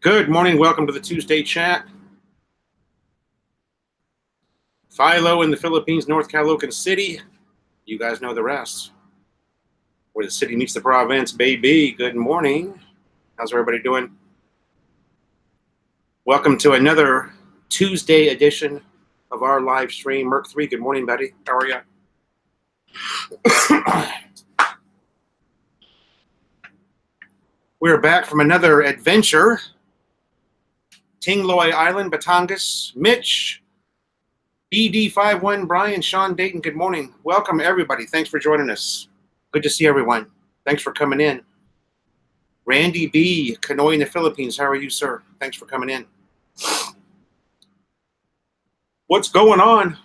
Good morning. Welcome to the Tuesday chat. Philo in the Philippines, North Caloocan City. You guys know the rest. Where the city meets the province, baby. Good morning. How's everybody doing? Welcome to another Tuesday edition of our live stream. Merc3, good morning, buddy. How are you? We're back from another adventure. Tingloy Island, Batangas. Mitch, BD51, Brian, Sean Dayton, good morning. Welcome, everybody. Thanks for joining us. Good to see everyone. Thanks for coming in. Randy B, Canoy in the Philippines. How are you, sir? Thanks for coming in. What's going on?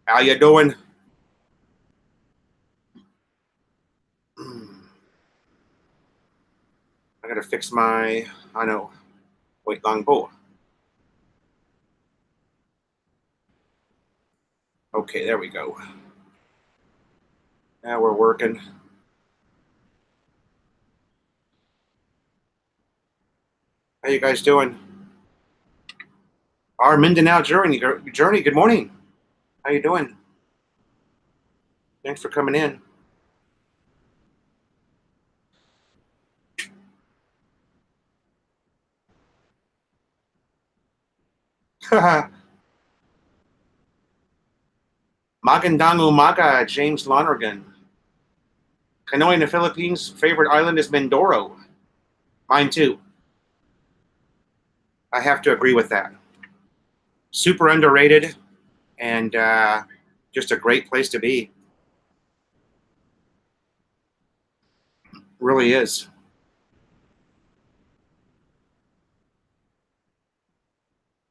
How you doing? I gotta fix my, wait lang po. Okay, there we go. Now we're working. How you guys doing? Our Mindanao journey, good morning. How you doing? Thanks for coming in. Magandang umaga, James Lonergan. Canoy in the Philippines, favorite island is Mindoro. Mine too. I have to agree with that. Super underrated and just a great place to be. Really is.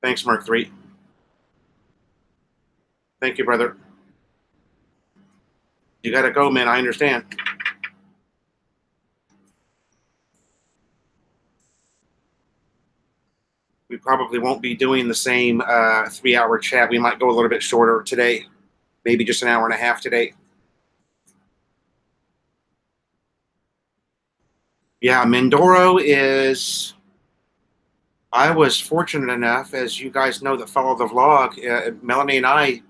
Thanks, Merc3. Thank you, brother. You gotta go, man. I understand. We probably won't be doing the same 3-hour chat. We might go a little bit shorter today. Maybe just an hour and a half today. Yeah, Mindoro is... I was fortunate enough, as you guys know that follow the vlog, Melanie and I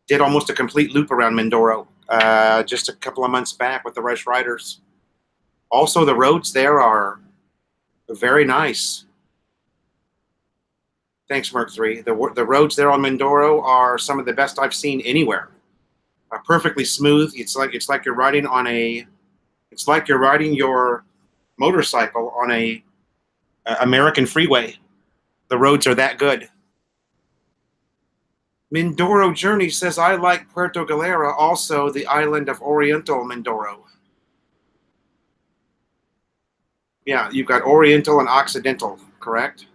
did almost a complete loop around Mindoro just a couple of months back with the Rush Riders. Also, the roads there are very nice. Thanks, Merc3. The roads there on Mindoro are some of the best I've seen anywhere. Perfectly smooth. It's like you're riding on a... It's like you're riding your motorcycle on a American freeway. The roads are that good. Mindoro Journey says, I like Puerto Galera, also the island of Oriental Mindoro. Yeah, you've got Oriental and Occidental, correct?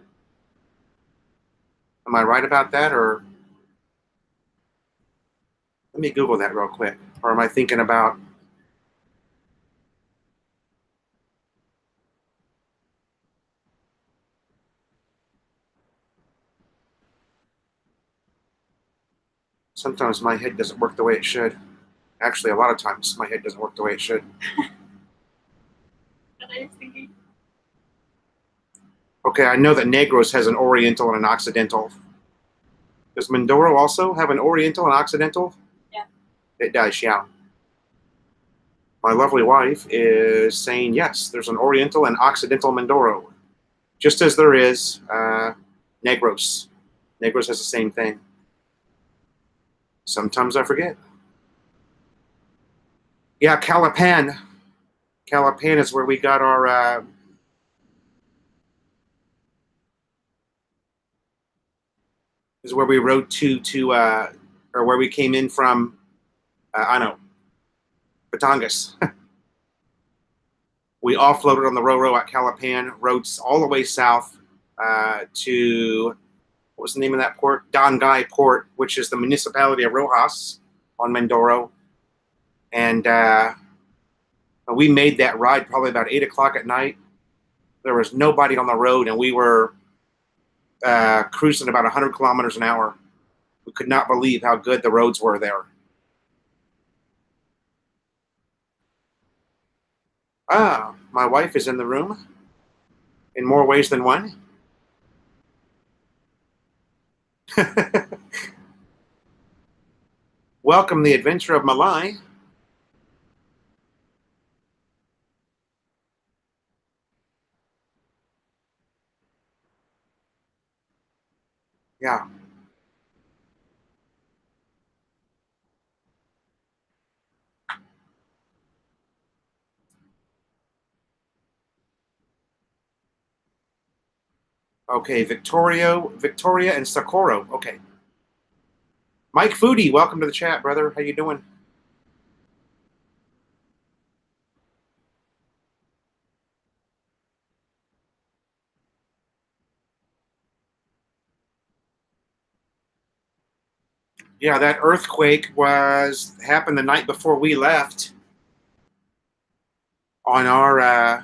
Am I right about that, or... Let me Google that real quick. Or am I thinking about... Sometimes my head doesn't work the way it should. Actually, a lot of times my head doesn't work the way it should. Okay, I know that Negros has an Oriental and an Occidental. Does Mindoro also have an Oriental and Occidental? Yeah. It does, yeah. My lovely wife is saying yes, there's an Oriental and Occidental Mindoro. Just as there is Negros. Negros has the same thing. Sometimes I forget. Yeah, Calapan. Calapan is where we got our... is where we rode or where we came in from, Batangas. We offloaded on the Roro at Calapan, rode all the way south to, what was the name of that port? Dangay Port, which is the municipality of Rojas on Mindoro. And we made that ride probably about 8 o'clock at night. There was nobody on the road, and we were cruising about 100 kilometers an hour. We could not believe how good the roads were there. Ah, my wife is in the room. in more ways than one. Welcome the adventure of Malai. Yeah. Okay, Victoria and Socorro. Okay. Mike Foodie, welcome to the chat, brother. How you doing? Yeah, that earthquake happened the night before we left on our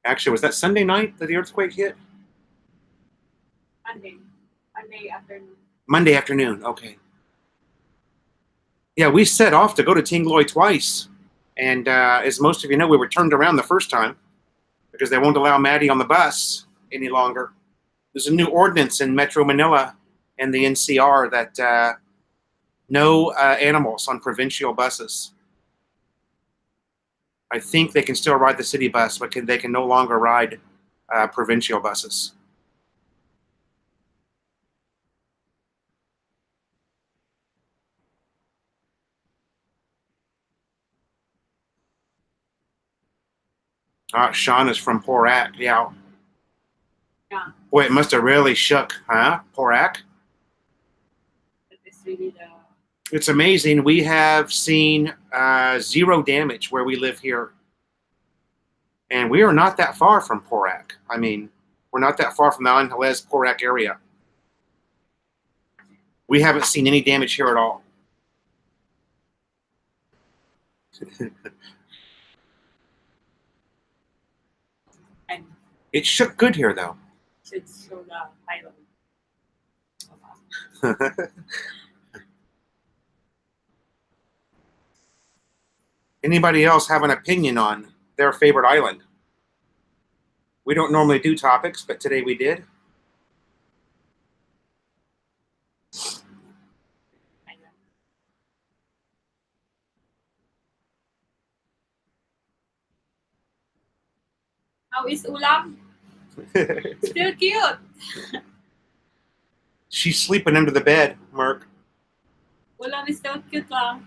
actually, was that Sunday night that the earthquake hit? Monday afternoon. Monday afternoon, okay. Yeah, we set off to go to Tingloy twice. And as most of you know, we were turned around the first time because they won't allow Maddie on the bus any longer. There's a new ordinance in Metro Manila and the NCR that no animals on provincial buses. I think they can still ride the city bus, but they can no longer ride provincial buses. Sean is from Porac. Yeah. Yeah. Boy, it must have really shook, huh? Porac? It's really It's amazing. We have seen zero damage where we live here. And we are not that far from Porac. I mean, we're not that far from the Angeles Porac area. We haven't seen any damage here at all. and It shook good here, though. should show the island. Anybody else have an opinion on their favorite island? We don't normally do topics, but today we did. How is Ulam? Still cute. She's sleeping under the bed, Merc. Ulam is still cute lang.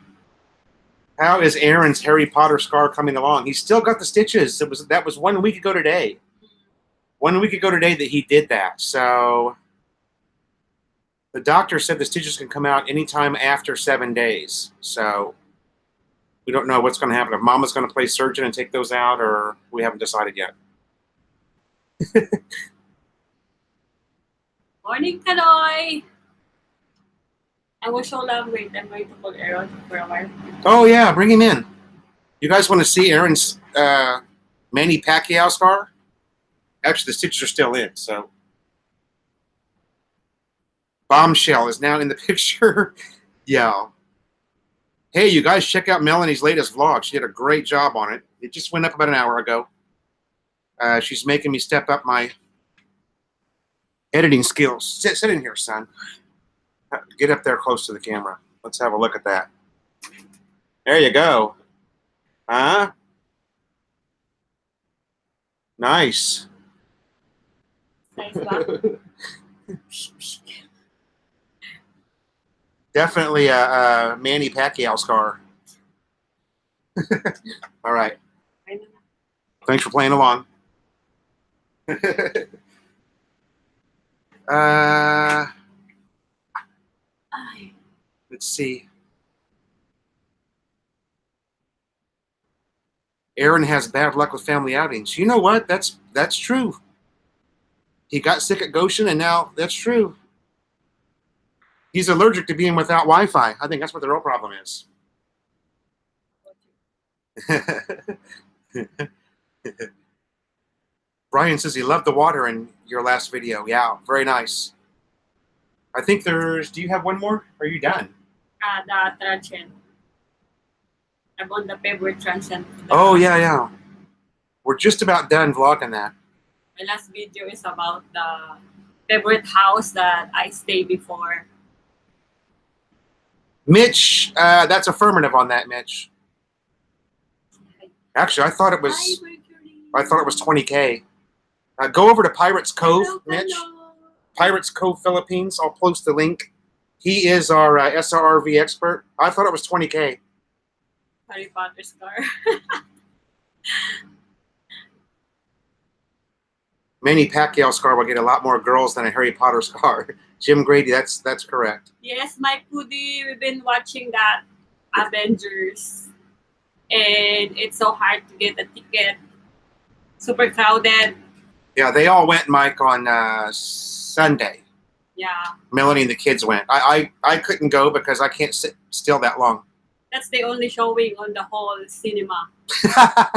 How is Aaron's Harry Potter scar coming along? He's still got the stitches. That was 1 week ago today. 1 week ago today that he did that. So the doctor said the stitches can come out anytime after 7 days. So we don't know what's going to happen. If Mama's going to play surgeon and take those out, or we haven't decided yet. Morning, Kaloy. I will show love. Wait, I'm going to call Aaron for a while. Oh, yeah, bring him in. You guys want to see Aaron's Manny Pacquiao scar? Actually, the stitches are still in, so. Bombshell is now in the picture. Yeah. Hey, you guys, check out Melanie's latest vlog. She did a great job on it. It just went up about an hour ago. She's making me step up my editing skills. Sit in here, son. Get up there close to the camera. Let's have a look at that. There you go. Huh? Nice. Nice ba? Definitely a Manny Pacquiao scar. All right. Thanks for playing along. Let's see. Aaron has bad luck with family outings. You know what? That's true. He got sick at Goshen, and now that's true. He's allergic to being without Wi-Fi. I think that's what the real problem is. Brian says he loved the water in your last video. Yeah, very nice. I think there's... Do you have one more? Or are you done? The transient. I'm on the favorite transient. Oh, yeah. We're just about done vlogging that. My last video is about the favorite house that I stayed before. Mitch, that's affirmative on that, Mitch. Actually, I thought it was 20K. Go over to Pirates Cove, Mitch. Pirates Cove, Philippines. I'll post the link. He is our SRRV expert. I thought it was 20K. Harry Potter scar. Manny Pacquiao scar will get a lot more girls than a Harry Potter scar. Jim Grady, that's correct. Yes, Mike Pudi, we've been watching that Avengers. And it's so hard to get a ticket. Super crowded. Yeah, they all went, Mike, on Sunday. Yeah. Melanie and the kids went. I couldn't go because I can't sit still that long. That's the only showing on the whole cinema.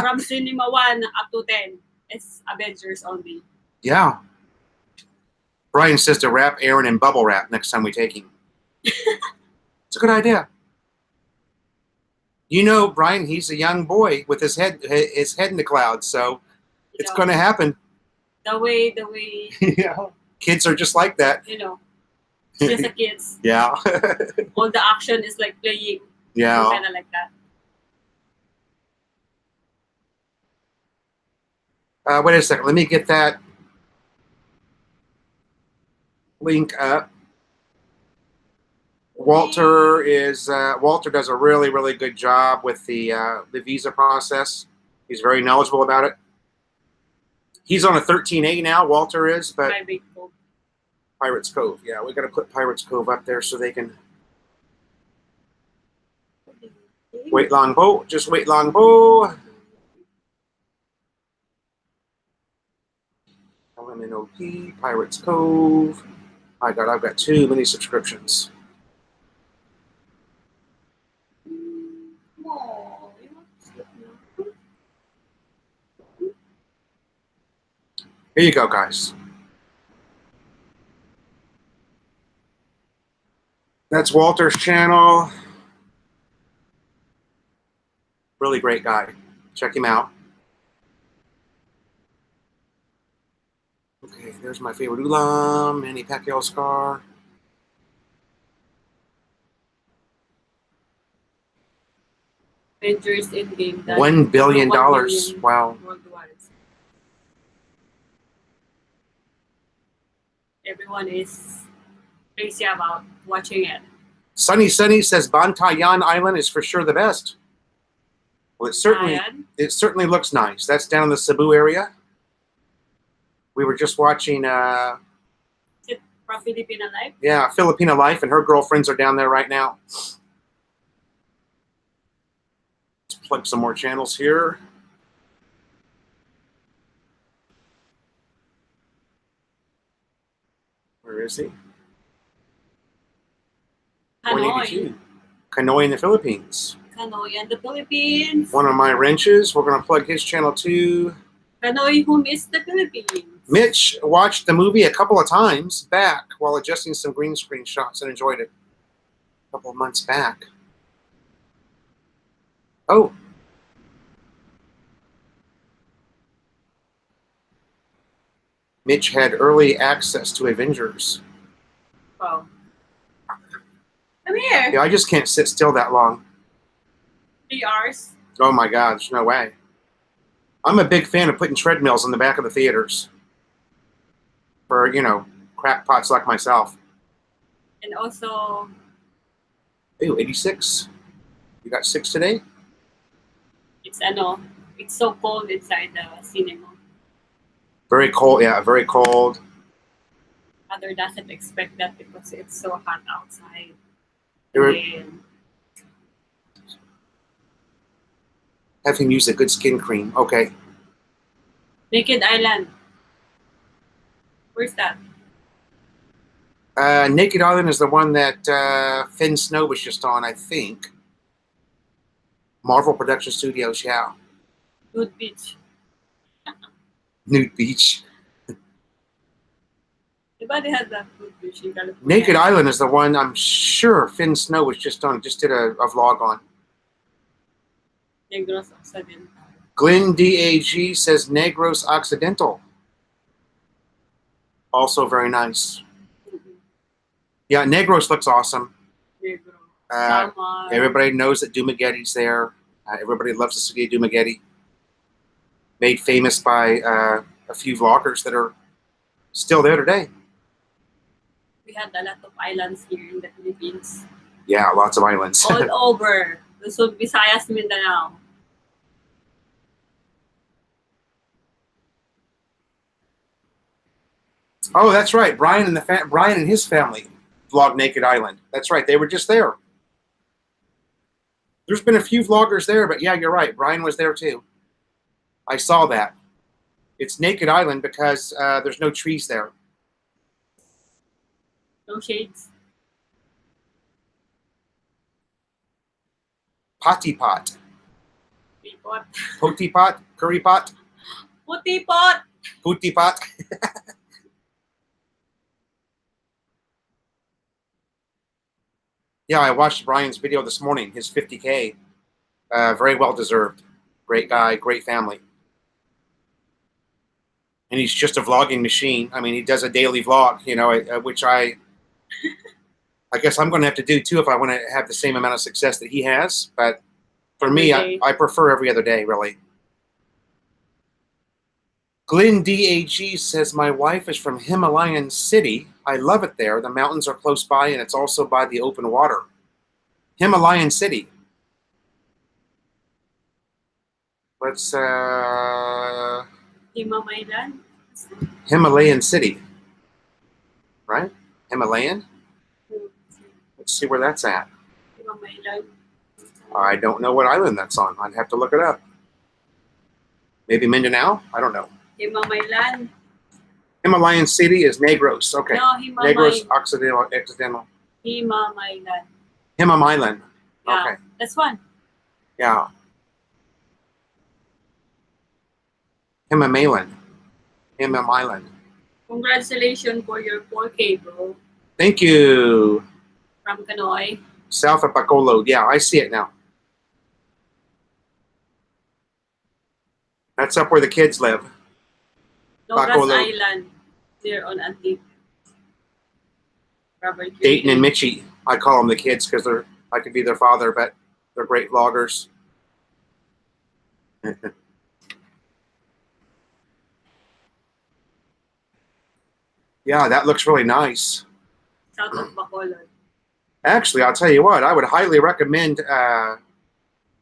From cinema 1 up to 10, it's Avengers only. Yeah. Brian says to wrap Aaron in bubble wrap next time we take him. It's a good idea. You know, Brian, he's a young boy with his head in the clouds, so it's going to happen. The way. Yeah. Kids are just like that. You know, just a kids. Yeah. All the action is like playing. Yeah. Kind of like that. Wait a second. Let me get that link up. Walter does a really, really good job with the visa process. He's very knowledgeable about it. He's on a 13A now, Walter is, but Pirates Cove. Yeah, we got to put Pirates Cove up there so they can wait long bow. Just wait long bow. LMNOP, Pirates Cove. My God, I've got too many subscriptions. Here you go, guys. That's Walter's channel. Really great guy. Check him out. Okay, there's my favorite Ulam, Manny Pacquiao scar. Avengers Endgame. $1 billion. Wow. Worldwide. Everyone is crazy about watching it. Sunny says Bantayan Island is for sure the best. Well, it certainly looks nice. That's down in the Cebu area. We were just watching. Is it from Philippine Life? Yeah, Filipina Life, and her girlfriends are down there right now. Let's plug some more channels here. Where is he? Hanoi. Hanoi in the Philippines. Hanoi in the Philippines. One of my wrenches. We're going to plug his channel too. Hanoi, who missed the Philippines? Mitch watched the movie a couple of times back while adjusting some green screen shots and enjoyed it a couple of months back. Oh. Mitch had early access to Avengers. Oh. Come here. Yeah, I just can't sit still that long. 3 hours. Oh my God, there's no way. I'm a big fan of putting treadmills in the back of the theaters. For, you know, crackpots like myself. And also... Ooh, 86. You got 6 today? It's so cold inside the cinema. Very cold, yeah, very cold. Mother doesn't expect that because it's so hot outside. Have him use a good skin cream. Okay. Naked Island. Where's that? Naked Island is the one that Finn Snow was just on, I think. Marvel Production Studios, yeah. Nude Beach. Nude Beach. Everybody has that Nude Beach in California. Naked Island is the one I'm sure Finn Snow was just on, just did a vlog on. Negros Occidental. Glenn DAG says Negros Occidental. Also very nice. Yeah, Negros looks awesome. Negro. Uh, Samar. Everybody knows that Dumaghetti's there. Everybody loves the city of Dumaguete. Made famous by a few vloggers that are still there today. We had a lot of islands here in the Philippines. Yeah, lots of islands. All over. Luzon, Visayas, Mindanao. Oh, that's right. Brian and his family vlogged Naked Island. That's right. They were just there. There's been a few vloggers there, but yeah, you're right. Brian was there too. I saw that. It's Naked Island because there's no trees there. No shades. Potty pot. Teapot. Poti pot. Curry pot. Puti pot. Puti pot. Yeah, I watched Brian's video this morning, his 50K. Very well deserved. Great guy, great family. And he's just a vlogging machine. I mean, he does a daily vlog, you know, which I guess I'm going to have to do too if I want to have the same amount of success that he has. But for me, I prefer every other day, really. Glenn DAG says, my wife is from Himalayan City. I love it there. The mountains are close by, and it's also by the open water. Himalayan City. Let's, Himamaylan. Himalayan City. Right? Himalayan? Let's see where that's at. Himamaylan. I don't know what island that's on. I'd have to look it up. Maybe Mindanao? I don't know. Himamaylan. Himalayan City is Negros. Okay. No, Negros Occidental. Himamaylan. Himamaylan. Yeah, Okay. that's one. Yeah. Himamaylan. Himamaylan. Congratulations for your 4K, bro. Thank you. From Canoy. South of Bacolod. Yeah, I see it now. That's up where the kids live. Logras Bacolod. Island. There on Antique. Robert Dayton and Mitchie. I call them the kids because I could be their father, but they're great vloggers. Yeah, that looks really nice. South of Bacolod. Actually, I'll tell you what, I would highly recommend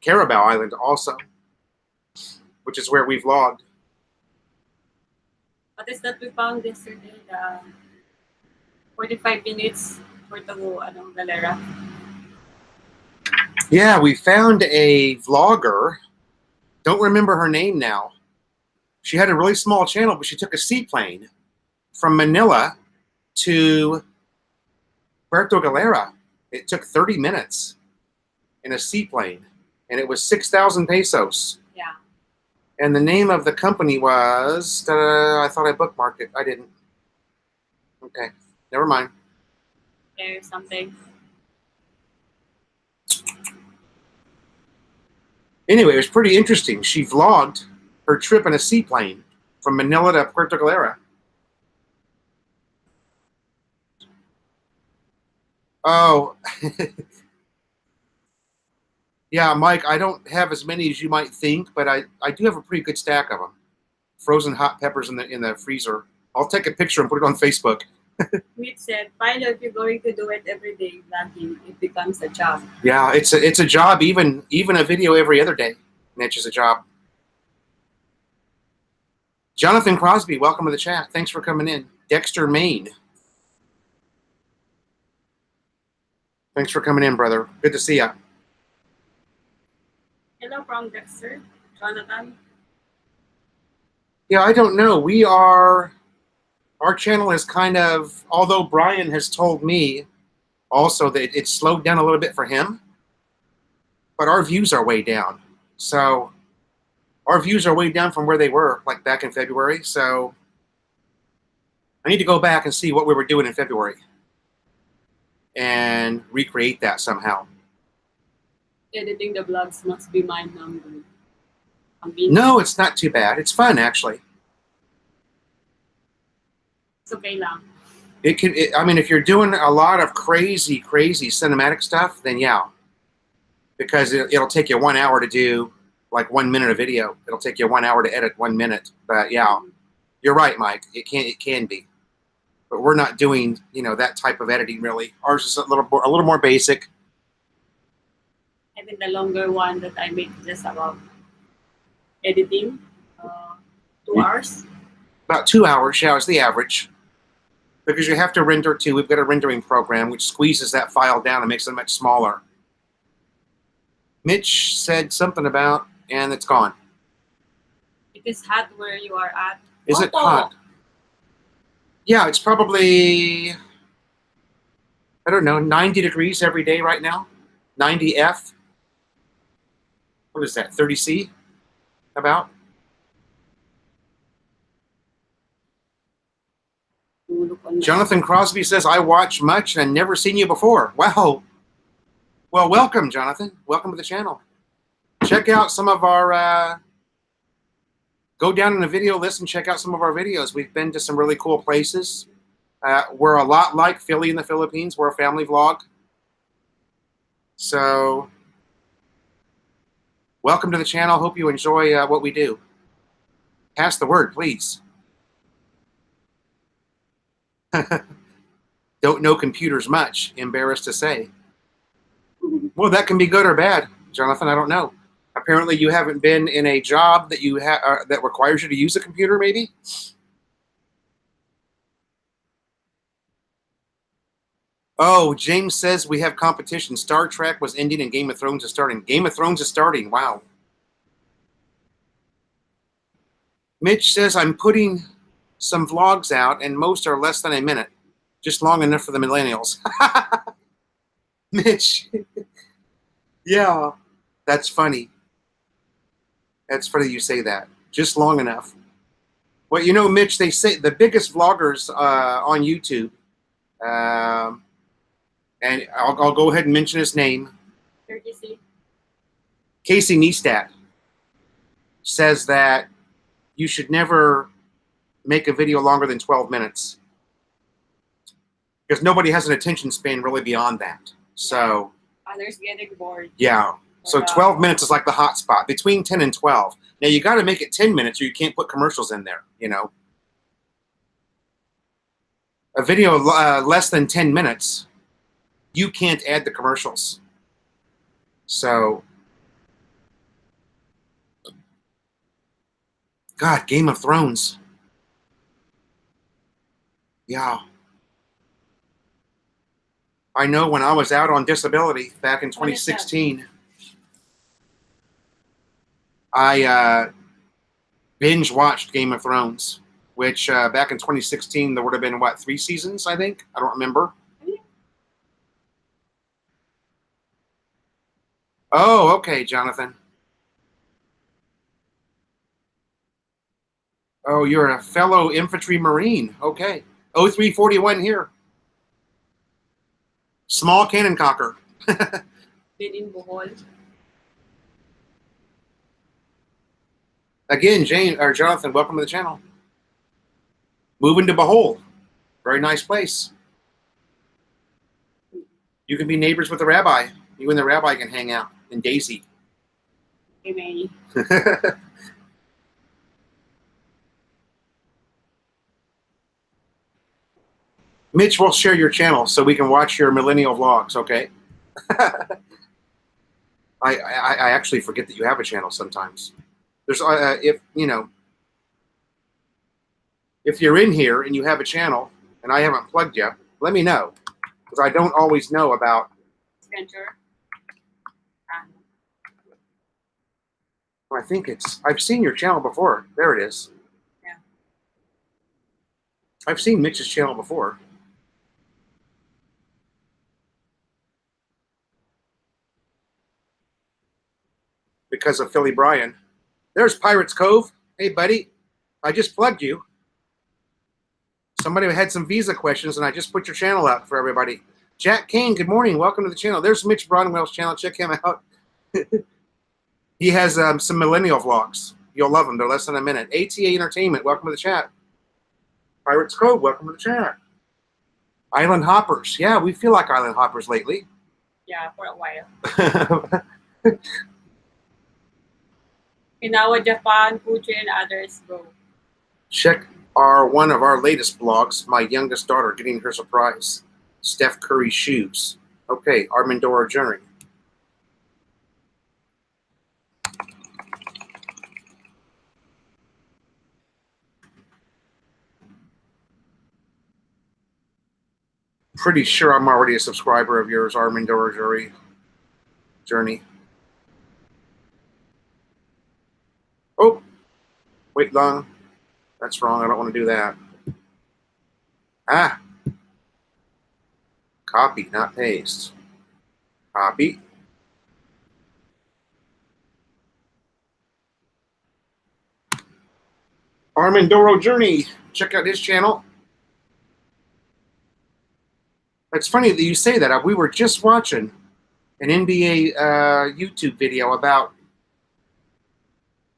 Carabao Island also, which is where we vlogged. What is that we found yesterday? 45 minutes for the Galera. Yeah, we found a vlogger. Don't remember her name now. She had a really small channel, but she took a seaplane from Manila to Puerto Galera. It took 30 minutes in a seaplane, and it was 6,000 pesos. Yeah. And the name of the company was, I thought I bookmarked it. I didn't. Okay, never mind. There's something. Anyway, it was pretty interesting. She vlogged her trip in a seaplane from Manila to Puerto Galera. Oh, yeah, Mike, I don't have as many as you might think, but I do have a pretty good stack of them. Frozen hot peppers in the freezer. I'll take a picture and put it on Facebook. Meet said, Pilot, if you're going to do it every day, vlogging, it becomes a job. Yeah, it's a job. Even a video every other day, Mitch, is a job. Jonathan Crosby, welcome to the chat. Thanks for coming in. Dexter, Maine. Thanks for coming in, brother. Good to see ya. Hello from Dexter. Jonathan. Yeah, I don't know. Our channel is kind of, although Brian has told me also that it's slowed down a little bit for him, but our views are way down. So our views are way down from where they were, like back in February. So I need to go back and see what we were doing in February and recreate that somehow. Editing the vlogs must be mind-numbing. No, it's not too bad. It's fun, actually. It's okay lang. I mean, if you're doing a lot of crazy cinematic stuff, then yeah. Because it'll take you 1 hour to do like 1 minute of video. It'll take you 1 hour to edit 1 minute. But yeah, you're right, Mike. It can be. But we're not doing, you know, that type of editing really. Ours is a little more basic. I think the longer one that I make just about editing, 2 hours. About 2 hours, yeah, is the average. Because you have to render too. We've got a rendering program which squeezes that file down and makes it much smaller. Mitch said something about, and it's gone. It is hot where you are at. Is it hot? Yeah, it's probably, I don't know, 90 degrees every day right now. 90 F. What is that, 30 C? About? Jonathan Crosby says, I watch much and I've never seen you before. Wow. Well, welcome, Jonathan. Welcome to the channel. Check out some of our, go down in the video list and check out some of our videos. We've been to some really cool places. We're a lot like Philly in the Philippines. We're a family vlog. So, welcome to the channel. Hope you enjoy what we do. Pass the word, please. Don't know computers much, embarrassed to say. Well, that can be good or bad, Jonathan. I don't know. Apparently, you haven't been in a job that you that requires you to use a computer, maybe. Oh, James says we have competition. Star Trek was ending and Game of Thrones is starting. Game of Thrones is starting. Wow. Mitch says I'm putting some vlogs out, and most are less than a minute, just long enough for the millennials. Mitch. Yeah, that's funny. That's funny you say that. Just long enough. Well, you know, Mitch, they say the biggest vloggers on YouTube, and I'll go ahead and mention his name. Casey Neistat says that you should never make a video longer than 12 minutes. Because nobody has an attention span really beyond that. So others getting bored. Yeah. So 12 minutes is like the hot spot, between 10 and 12. Now, you got to make it 10 minutes or you can't put commercials in there, you know. A video less than 10 minutes, you can't add the commercials. So, God, Game of Thrones. Yeah. I know when I was out on disability back in 2016, I binge watched Game of Thrones, which back in 2016 there would have been, what, 3 seasons, I think? I don't remember. Oh, okay, Jonathan. Oh, you're a fellow infantry Marine. Okay. 0341 here. Small cannon cocker. Been in Bohol. Again, Jonathan, welcome to the channel. Moving to Bohol. Very nice place. You can be neighbors with the rabbi. You and the rabbi can hang out. And Daisy. Hey, Mitch will share your channel so we can watch your millennial vlogs, okay? I actually forget that you have a channel sometimes. There's if you know, if you're in here and you have a channel and I haven't plugged you, let me know, because I don't always know about. Spencer. I think I've seen your channel before. There it is. Yeah. I've seen Mitch's channel before. Because of Philly Bryan. There's Pirates Cove. Hey, buddy. I just plugged you. Somebody had some visa questions, and I just put your channel up for everybody. Jack Kane, good morning. Welcome to the channel. There's Mitch Broadwell's channel. Check him out. He has some millennial vlogs. You'll love them. They're less than a minute. ATA Entertainment, welcome to the chat. Pirates Code, welcome to the chat. Island Hoppers. Yeah, we feel like Island Hoppers lately. Yeah, for a while. Okinawa, Japan, Fuji, and others go. Check one of our latest blogs, my youngest daughter getting her surprise. Steph Curry shoes. Okay, our Mindoro journey. Pretty sure I'm already a subscriber of yours, our Mindoro journey. Oh, wait long. That's wrong. I don't want to do that. Ah. Copy, not paste. Copy. Armandoro Journey. Check out his channel. It's funny that you say that. We were just watching an NBA YouTube video about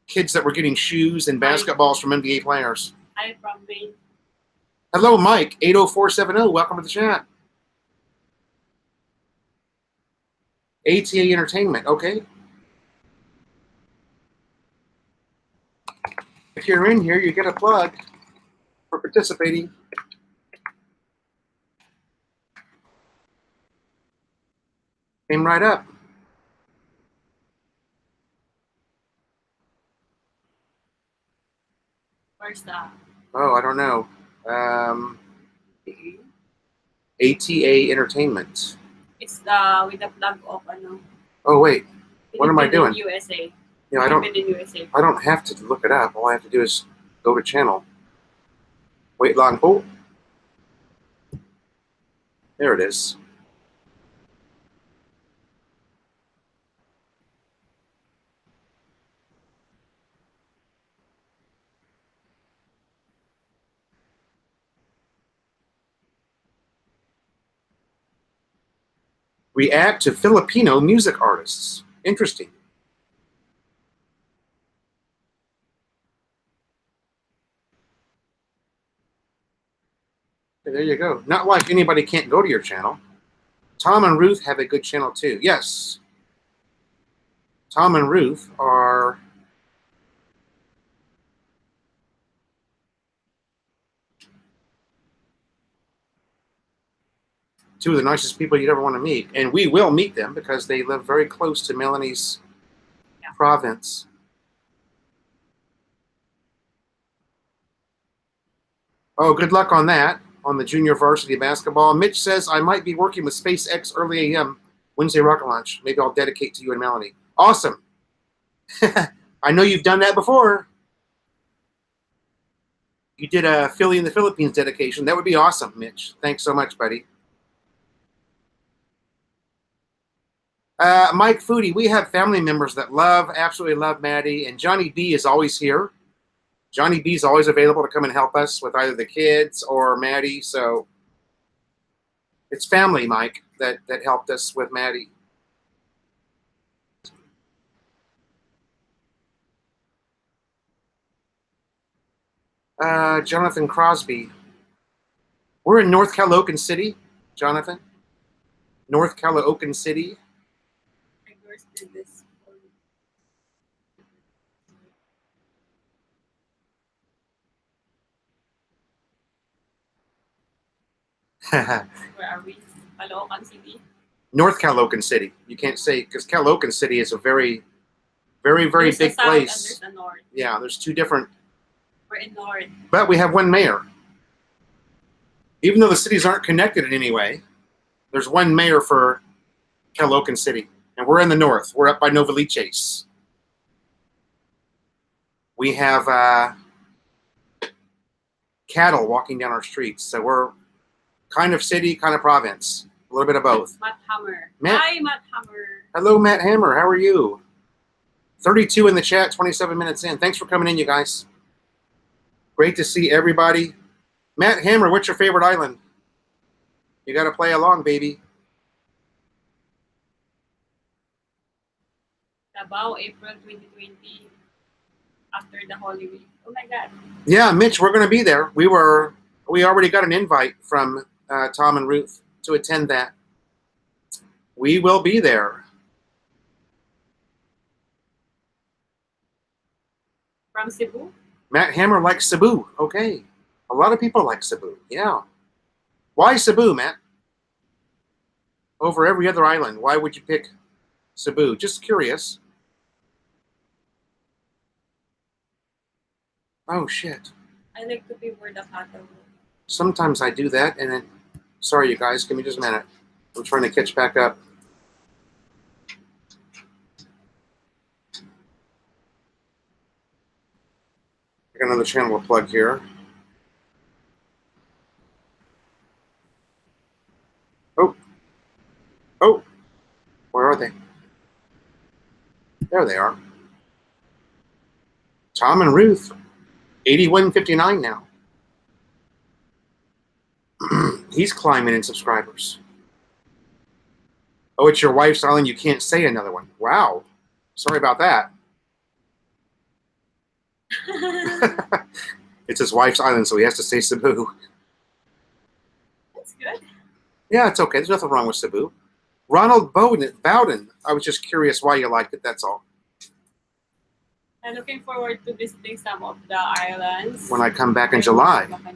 kids that were getting shoes and basketballs from NBA players. I'm from Maine. Hello, Mike, 80470. Welcome to the chat. ATA Entertainment, okay. If you're in here, you get a plug for participating. Came right up. Where's that? Oh, I don't know. ATA Entertainment. It's the with the plug of ano. Oh wait, what am I doing? USA. You know, I don't have to look it up. All I have to do is go to channel. Wait long. Oh, there it is. React to Filipino music artists. Interesting. There you go. Not like anybody can't go to your channel. Tom and Ruth have a good channel too. Yes. Tom and Ruth are two of the nicest people you'd ever want to meet. And we will meet them because they live very close to Melanie's province. Oh, good luck on that, on the junior varsity basketball. Mitch says, I might be working with SpaceX early AM Wednesday rocket launch. Maybe I'll dedicate to you and Melanie. Awesome. I know you've done that before. You did a Philly in the Philippines dedication. That would be awesome, Mitch. Thanks so much, buddy. Mike Foodie, we have family members that absolutely love Maddie, and Johnny B is always here. Johnny B is always available to come and help us with either the kids or Maddie. So it's family, Mike, that helped us with Maddie. Jonathan Crosby. We're in North Calocan City, Jonathan. North Calocan City. Where are we? Caloocan City. North Calocan City. You can't say, because Calocan City is a very, very, very there's big south place. And there's a north. Yeah, there's two different. We're in north. But we have one mayor. Even though the cities aren't connected in any way, there's one mayor for Caloocan City. And we're in the north. We're up by Novaliches. We have cattle walking down our streets. So we're kind of city, kind of province. A little bit of both. Matt Hammer. Matt. Hi, Matt Hammer. Hello, Matt Hammer. How are you? 32 in the chat, 27 minutes in. Thanks for coming in, you guys. Great to see everybody. Matt Hammer, what's your favorite island? You got to play along, baby. About April 2020, after the Holy Week. Oh my God. Yeah, Mitch, we're going to be there. We already got an invite from Tom and Ruth to attend that. We will be there. From Cebu? Matt Hammer likes Cebu. Okay. A lot of people like Cebu. Yeah. Why Cebu, Matt? Over every other island. Why would you pick Cebu? Just curious. Oh, shit. I like to be where the cattle. Sometimes I do that, and then... Sorry, you guys. Give me just a minute. I'm trying to catch back up. I got another channel to plug here. Oh. Oh. Where are they? There they are. Tom and Ruth. 81.59 now. He's climbing in subscribers. Oh, it's your wife's island. You can't say another one. Wow. Sorry about that. It's his wife's island, so he has to say Cebu. That's good. Yeah, it's okay. There's nothing wrong with Cebu. Ronald Bowden. I was just curious why you liked it. That's all. I'm looking forward to visiting some of the islands. When I come back in July. I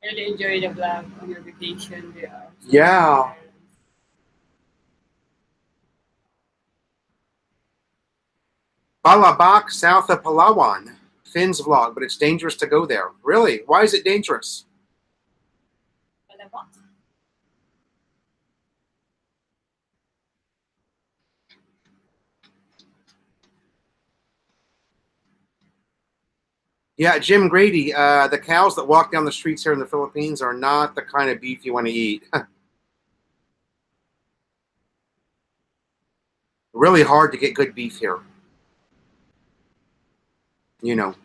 really enjoy the vlog on your vacation there. Yeah. Balabac, south of Palawan. Finn's vlog, but it's dangerous to go there. Really? Why is it dangerous? Balabac? Yeah, Jim Grady, the cows that walk down the streets here in the Philippines are not the kind of beef you want to eat. Really hard to get good beef here. You know.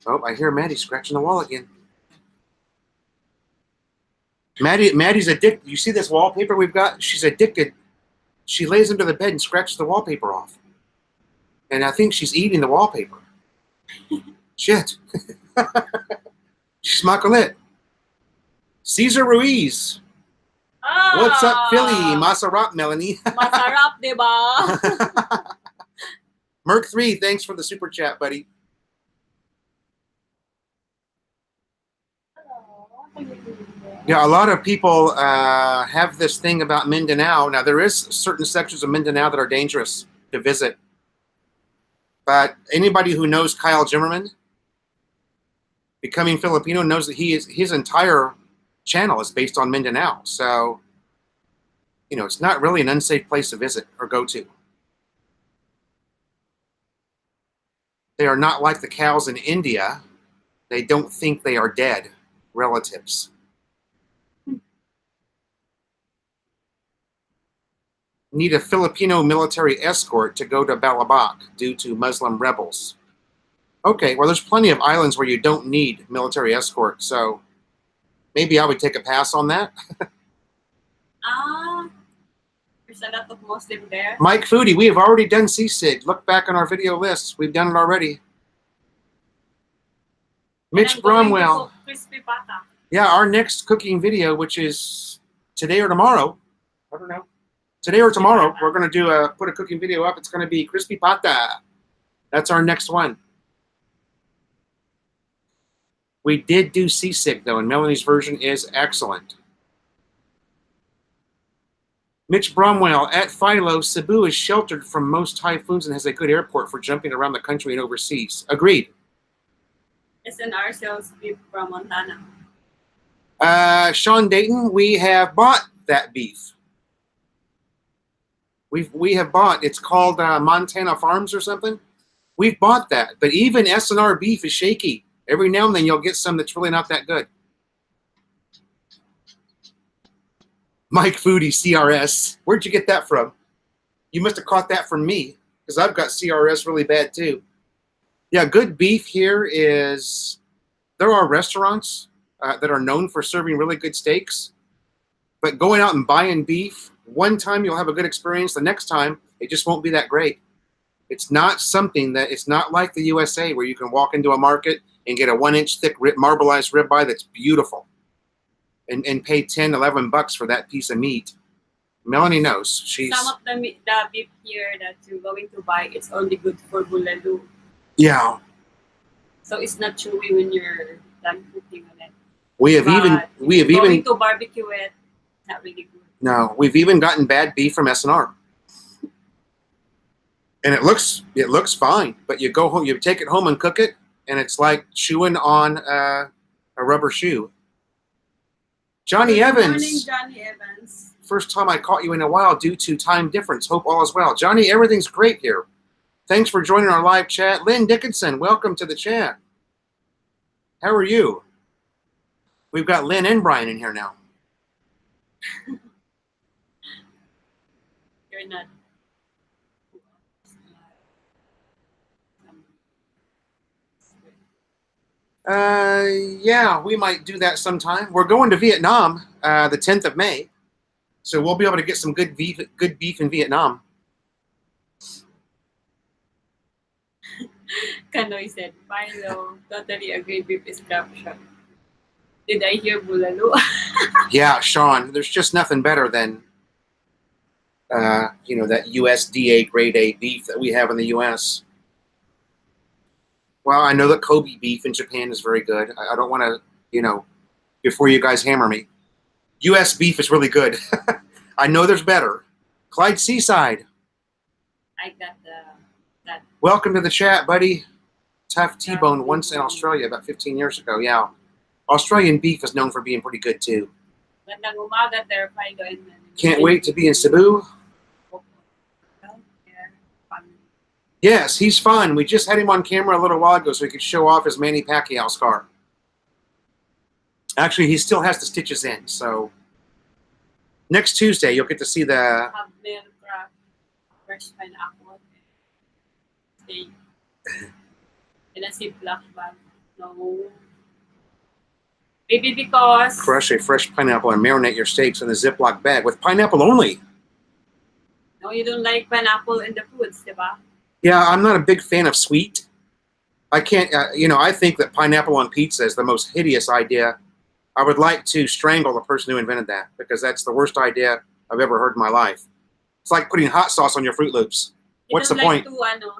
Oh, I hear Maddie scratching the wall again. Maddie's addicted. You see this wallpaper we've got? She's addicted. She lays under the bed and scratches the wallpaper off. And I think she's eating the wallpaper. Shit. She's makulit. Cesar Ruiz. Ah, What's up, Philly? Masarap, Melanie. Masarap, diba? Merc 3, thanks for the super chat, buddy. Yeah, a lot of people have this thing about Mindanao. Now, there is certain sections of Mindanao that are dangerous to visit. But anybody who knows Kyle Jimmerman, Becoming Filipino, knows that his entire channel is based on Mindanao. So, you know, it's not really an unsafe place to visit or go to. They are not like the cows in India. They don't think they are dead relatives. Need a Filipino military escort to go to Balabac due to Muslim rebels. Okay, well, there's plenty of islands where you don't need military escort, so maybe I would take a pass on that. There's a lot of Muslims there. Mike Foodie, we have already done sisig. Look back on our video lists. We've done it already. Mitch Bromwell. Crispy pata. Yeah, our next cooking video, which is today or tomorrow. I don't know. Today or tomorrow, we're going to put a cooking video up. It's going to be crispy pata. That's our next one. We did do sisig, though, and Melanie's version is excellent. Mitch Bromwell, at Philo, Cebu is sheltered from most typhoons and has a good airport for jumping around the country and overseas. Agreed. SNR sells beef from Montana. Sean Dayton, we have bought that beef. We have bought, it's called Montana Farms or something. We've bought that, but even SNR beef is shaky. Every now and then you'll get some that's really not that good. Mike Foodie, CRS. Where'd you get that from? You must have caught that from me, because I've got CRS really bad too. Yeah, good beef here is, there are restaurants that are known for serving really good steaks, but going out and buying beef One time you'll have a good experience. The next time, it just won't be that great. It's not something that, it's not like the USA where you can walk into a market and get a 1-inch thick marbleized ribeye that's beautiful and pay 10, 11 bucks for that piece of meat. Melanie knows. She's Some of the beef here that you're going to buy, it's only good for bulalo. yeah. So it's not chewy when you're done cooking on it. We have Going to barbecue it, not really good. No, we've even gotten bad beef from SNR. And it looks fine, but you go home, you take it home and cook it, and it's like chewing on a rubber shoe. Johnny Evans. Good morning, Johnny Evans. First time I caught you in a while due to time difference. Hope all is well. Johnny, everything's great here. Thanks for joining our live chat. Lynn Dickinson, welcome to the chat. How are you? We've got Lynn and Brian in here now. You're not. Yeah, we might do that sometime. We're going to Vietnam the 10th of May, so we'll be able to get some good beef in Vietnam. Kanoy said, Milo, totally agree, beef is corruption. Did I hear bulalo? Yeah, Sean, there's just nothing better than that USDA grade A beef that we have in the U.S. Well, I know that Kobe beef in Japan is very good. I don't want to, before you guys hammer me. U.S. beef is really good. I know there's better. Clyde Seaside. I got that. Welcome to the chat, buddy. Tough T-bone once in Australia about 15 years ago. Yeah. Australian beef is known for being pretty good, too. Can't wait to be in Cebu. Yes, he's fun. We just had him on camera a little while ago so he could show off his Manny Pacquiao scar. Actually, he still has the stitches in, so next Tuesday you'll get to see the... Fresh pineapple. In a Ziploc bag. No. Maybe because... Crush a fresh pineapple and marinate your steaks in a Ziploc bag with pineapple only. No, you don't like pineapple in the foods, diba? Yeah, I'm not a big fan of sweet. I can't, I think that pineapple on pizza is the most hideous idea. I would like to strangle the person who invented that because that's the worst idea I've ever heard in my life. It's like putting hot sauce on your Fruit Loops. What's the point?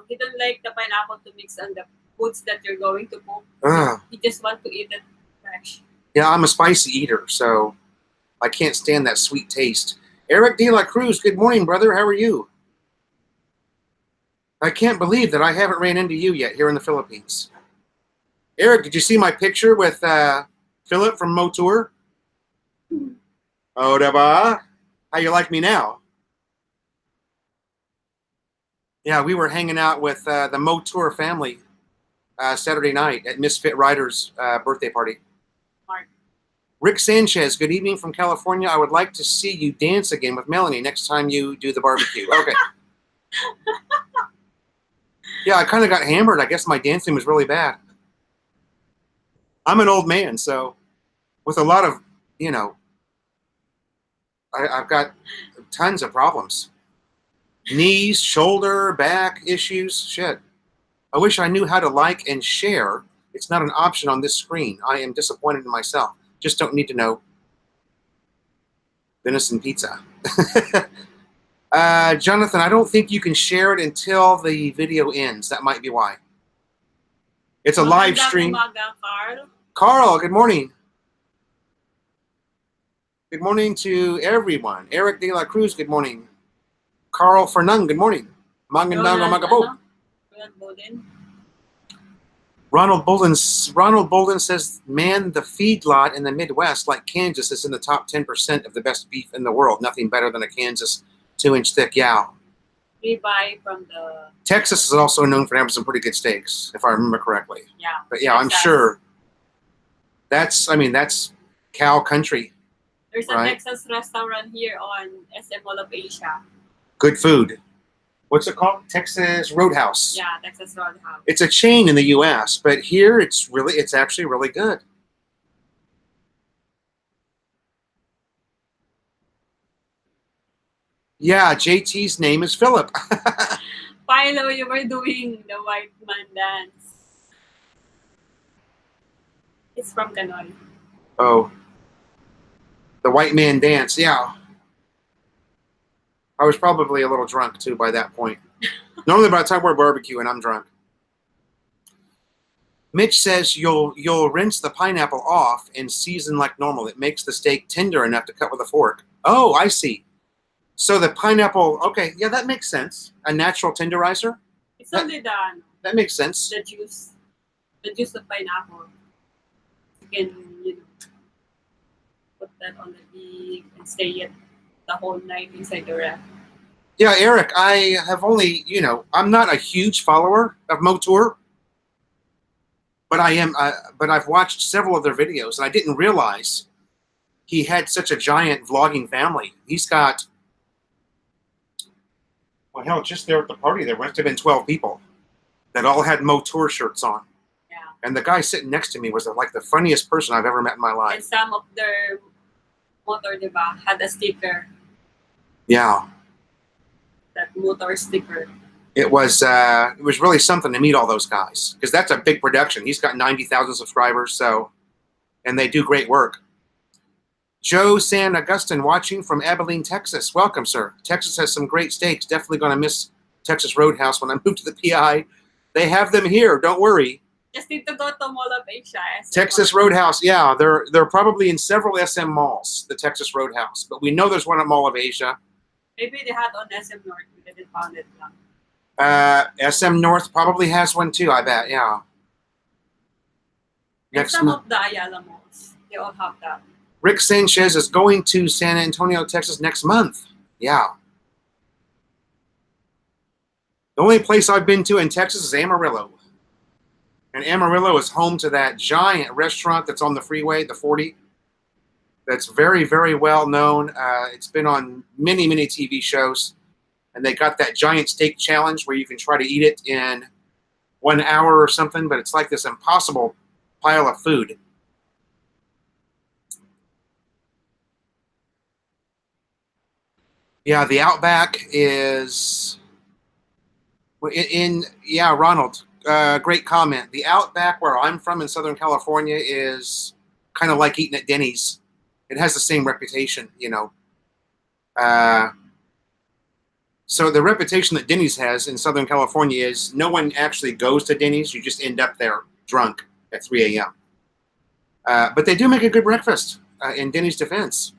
He don't like the pineapple to mix on the foods that you're going to cook. He just want to eat it fresh. Yeah, I'm a spicy eater, so I can't stand that sweet taste. Eric De La Cruz, good morning, brother. How are you? I can't believe that I haven't ran into you yet here in the Philippines. Eric, did you see my picture with Philip from Motour? Oh, diba? How you like me now? Yeah, we were hanging out with the Motour family Saturday night at Misfit Riders' birthday party. Mark. Rick Sanchez, good evening from California. I would like to see you dance again with Melanie next time you do the barbecue. Okay. Yeah, I kind of got hammered. I guess my dancing was really bad. I'm an old man, so with a lot of, I've got tons of problems. Knees, shoulder, back issues, shit. I wish I knew how to like and share. It's not an option on this screen. I am disappointed in myself. Just don't need to know. Venison pizza. Jonathan, I don't think you can share it until the video ends. That might be why. It's a live stream. Carl, good morning. Good morning to everyone. Eric De La Cruz, good morning. Carl Fernand, good morning. Magandang umaga po. Ronald Bolden says, man, the feedlot in the Midwest, like Kansas, is in the top 10% of the best beef in the world. Nothing better than a Kansas 2-inch thick yow. We buy from the... Texas is also known for having some pretty good steaks, if I remember correctly. Yeah. But yeah, I'm sure that's cow country. There's a Texas restaurant here on SM Mall of Asia. Good food. What's it called? Texas Roadhouse. Yeah, Texas Roadhouse. It's a chain in the U.S., but here it's actually really good. Yeah, JT's name is Philip. Philo, you were doing the white man dance. It's from Canon. Oh, the white man dance. Yeah. I was probably a little drunk too by that point. Normally by the time we're barbecuing, I'm drunk. Mitch says you'll rinse the pineapple off and season like normal. It makes the steak tender enough to cut with a fork. Oh, I see. So the pineapple, okay, yeah, that makes sense. A natural tenderizer? It's only That makes sense. the juice of pineapple. You can, put that on the beef and stay it the whole night inside the ref. Yeah, Eric, I have only, I'm not a huge follower of Motour, but but I've watched several of their videos, and I didn't realize he had such a giant vlogging family. He's got, well, hell, just there at the party, there must have been 12 people that all had Motour shirts on. Yeah. And the guy sitting next to me was like the funniest person I've ever met in my And life. some of their motor, diba, had a sticker. Yeah. That motor sticker. It was really something to meet all those guys, because that's a big production. He's got 90,000 subscribers, and they do great work. Joe San Augustine watching from Abilene, Texas. Welcome, sir. Texas has some great steaks. Definitely going to miss Texas Roadhouse when I move to the PI. They have them here. Don't worry. Just need to go to Mall of Asia. Texas Roadhouse. Yeah, they're probably in several SM malls, the Texas Roadhouse. But we know there's one at Mall of Asia. Maybe they had on SM North. We didn't found it now. SM North probably has one too, I bet. Yeah. And some of the Ayala malls, they all have that. Rick Sanchez is going to San Antonio, Texas next month. Yeah. The only place I've been to in Texas is Amarillo. And Amarillo is home to that giant restaurant that's on the freeway, the 40. That's very, very well known. It's been on many, many TV shows. And they got that giant steak challenge where you can try to eat it in 1 hour or something. But it's like this impossible pile of food. Yeah, the Outback is Ronald, great comment. The Outback where I'm from in Southern California is kind of like eating at Denny's. It has the same reputation, So the reputation that Denny's has in Southern California is no one actually goes to Denny's. You just end up there drunk at 3 a.m. But they do make a good breakfast in Denny's defense.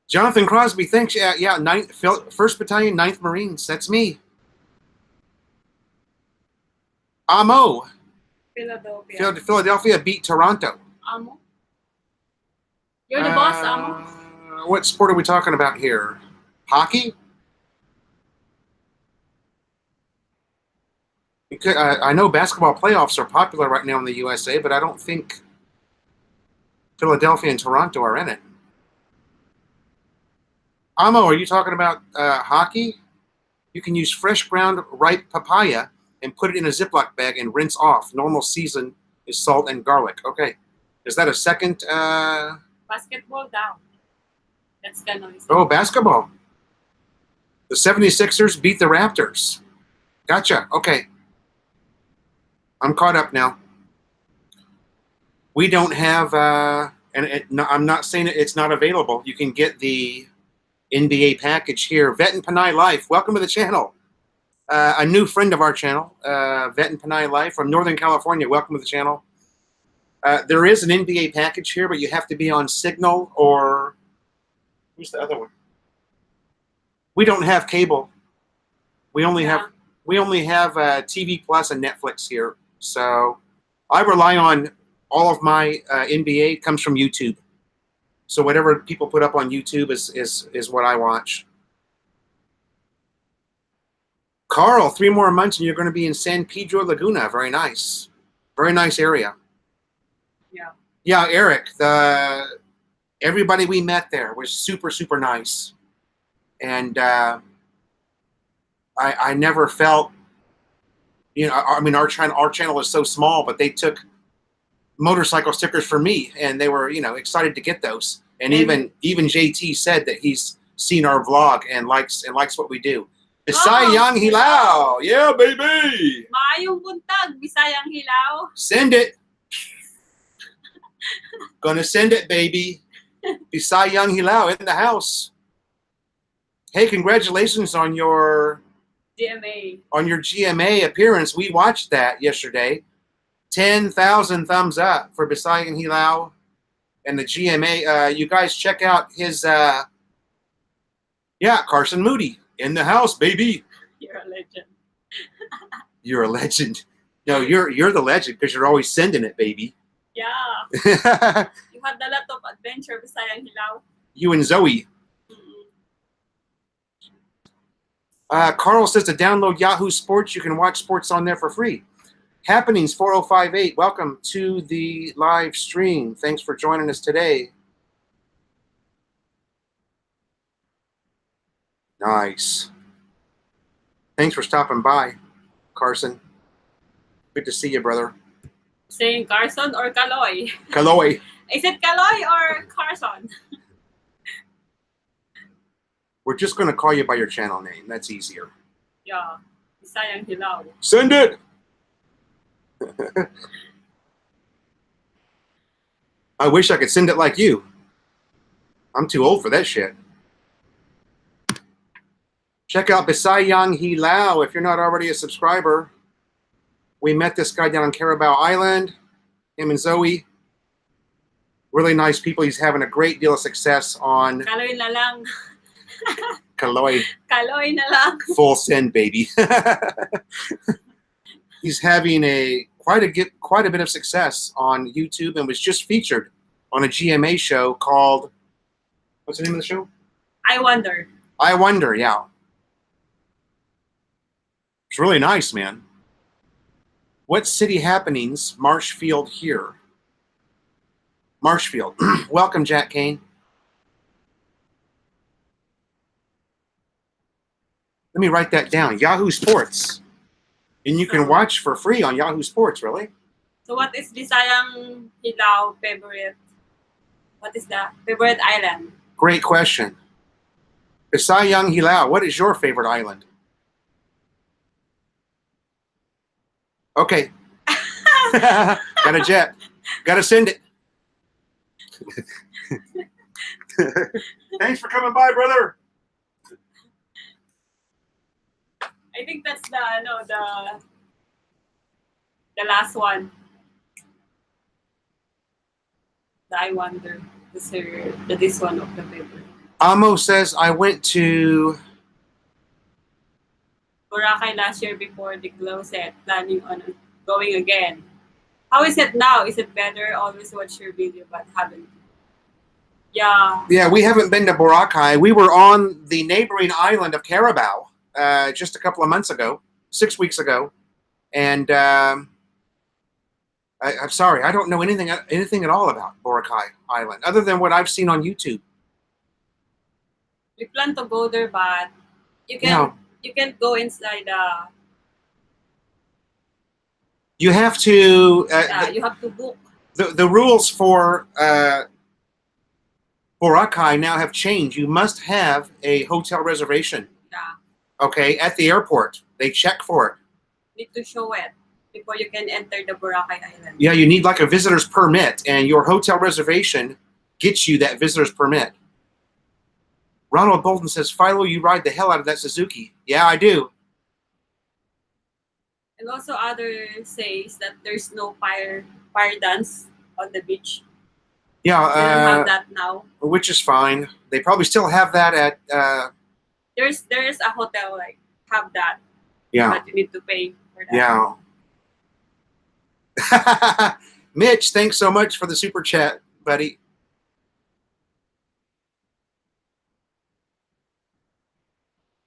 Jonathan Crosby, thanks. Yeah, 1st Battalion, 9th Marines. That's me. Amo. Philadelphia beat Toronto. Amo? You're the boss, Amo? What sport are we talking about here? Hockey? I know basketball playoffs are popular right now in the USA, but I don't think Philadelphia and Toronto are in it. Amo, are you talking about hockey? You can use fresh ground ripe papaya and put it in a Ziploc bag and rinse off. Normal season is salt and garlic. Okay. Is that a second? Basketball down. That's Canon. Oh, basketball. The 76ers beat the Raptors. Gotcha. Okay. I'm caught up now. We don't have, I'm not saying it's not available. You can get the NBA package here. Vet and Panay Life, welcome to the channel. A new friend of our channel, Vet and Panay Life from Northern California, welcome to the channel. There is an NBA package here, but you have to be on Signal or, who's the other one? We don't have cable. We only have TV Plus and Netflix here. So I rely on all of my NBA comes from YouTube. So whatever people put up on YouTube is what I watch. Carl, 3 more months and you're going to be in San Pedro Laguna. Very nice. Very nice area. Yeah. Yeah, Eric, everybody we met there was super, super nice. And I never felt, I mean, our channel is so small, but they took motorcycle stickers for me, and they were, excited to get those. And even JT said that he's seen our vlog and likes what we do. Bisayang Hilaw, yeah, baby. Maayong buntag, Bisayang Hilaw. Send it. Gonna send it, baby. Bisayang Hilaw in the house. Hey, congratulations on your GMA appearance. We watched that yesterday. 10,000 thumbs up for Bisayang Hilaw and the GMA. You guys check out his Carson Moody in the house, baby. You're a legend. You're a legend. No, you're the legend because you're always sending it, baby. Yeah. You had a lot of adventure, Bisayang Hilaw. You and Zoe. Carl says to download Yahoo Sports. You can watch sports on there for free. Happenings 4058. Welcome to the live stream. Thanks for joining us today. Nice. Thanks for stopping by, Carson. Good to see you, brother. Saying Carson or Kaloy? Kaloy. Is it Kaloy or Carson? We're just going to call you by your channel name. That's easier. Yeah. Bisayang Hilaw. Send it! I wish I could send it like you. I'm too old for that shit. Check out Bisayang Hilaw if you're not already a subscriber. We met this guy down on Carabao Island. Him and Zoe. Really nice people. He's having a great deal of success on... Kaloy na lang. Kaloy. Kaloy na lang. Full send, baby. He's having quite a bit of success on YouTube and was just featured on a GMA show called, what's the name of the show? I Wonder. I Wonder, yeah. It's really nice, man. What city happenings? Marshfield here. Marshfield. Welcome, Jack Kane. Let me write that down. Yahoo Sports. And you can watch for free on Yahoo Sports, really? So what is Bisayang Hilaw favorite? What is the favorite island? Great question. Bisayang Hilaw, what is your favorite island? Okay. Got a jet. Got to send it. Thanks for coming by, brother. I think that's the last one. The I Wonder. This one of the favorite. Amo says I went to Boracay last year before the closet, planning on going again. How is it now? Is it better? Always watch your video, but haven't. Yeah. Yeah, we haven't been to Boracay. We were on the neighboring island of Carabao just a couple of months ago, 6 weeks ago, and I'm sorry, I don't know anything at all about Boracay Island other than what I've seen on YouTube. We plan to go there, but you can go inside. You have to. You have to book. The rules for Boracay now have changed. You must have a hotel reservation. Yeah. Okay, at the airport, they check for it. Need to show it before you can enter the Boracay Island. Yeah, you need like a visitor's permit, and your hotel reservation gets you that visitor's permit. Ronald Bolton says, Philo, you ride the hell out of that Suzuki. Yeah, I do. And also others says that there's no fire dance on the beach. Yeah. They don't have that now. Which is fine. They probably still have that at... There's a hotel like have that. Yeah. But you need to pay for that. Yeah. Mitch, thanks so much for the super chat, buddy.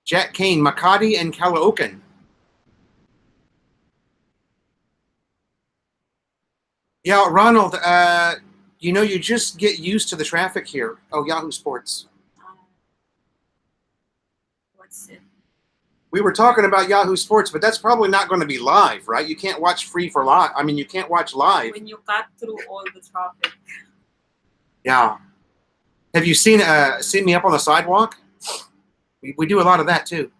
Jack Kane, Makati and Caloocan. Yeah, Ronald, you just get used to the traffic here. Oh, Yahoo Sports. What's it? We were talking about Yahoo Sports, but that's probably not going to be live, right? You can't watch free for live. I mean, you can't watch live. When you cut through all the traffic. Yeah. Have you seen me up on the sidewalk? We do a lot of that too.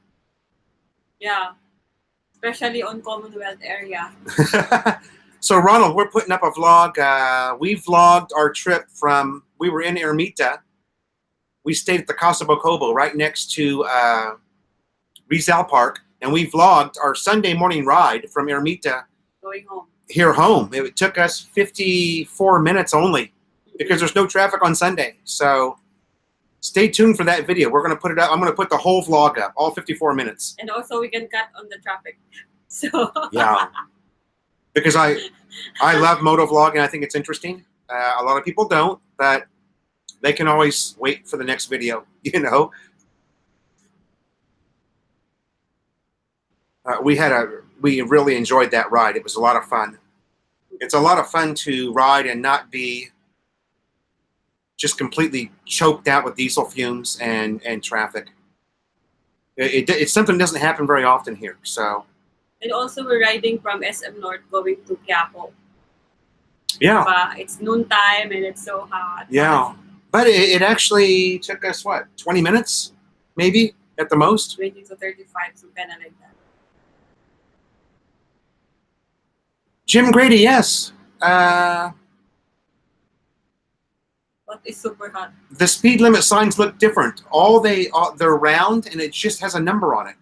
Yeah. Especially on Commonwealth area. So Ronald, we're putting up a vlog. We vlogged our trip from, we were in Ermita. We stayed at the Casa Bocobo right next to Rizal Park. And we vlogged our Sunday morning ride from Ermita Going home. here home. It took us 54 minutes only because there's no traffic on Sunday. So stay tuned for that video. We're going to put it up. I'm going to put the whole vlog up, all 54 minutes. And also we can cut on the traffic. So Yeah. Because I love moto vlogging. I think it's interesting. A lot of people don't, but they can always wait for the next video, you know. We really enjoyed that ride. It was a lot of fun. It's a lot of fun to ride and not be just completely choked out with diesel fumes and traffic. It's something that doesn't happen very often here. So. And also we're riding from SM North going to Quiapo. Yeah. It's noontime and it's so hot. Yeah. But it actually took us, what, 20 minutes? Maybe, at the most? 20 to 35, so kind of like that. Jim Grady, yes. But it's super hot. The speed limit signs look different. They're round, and it just has a number on it.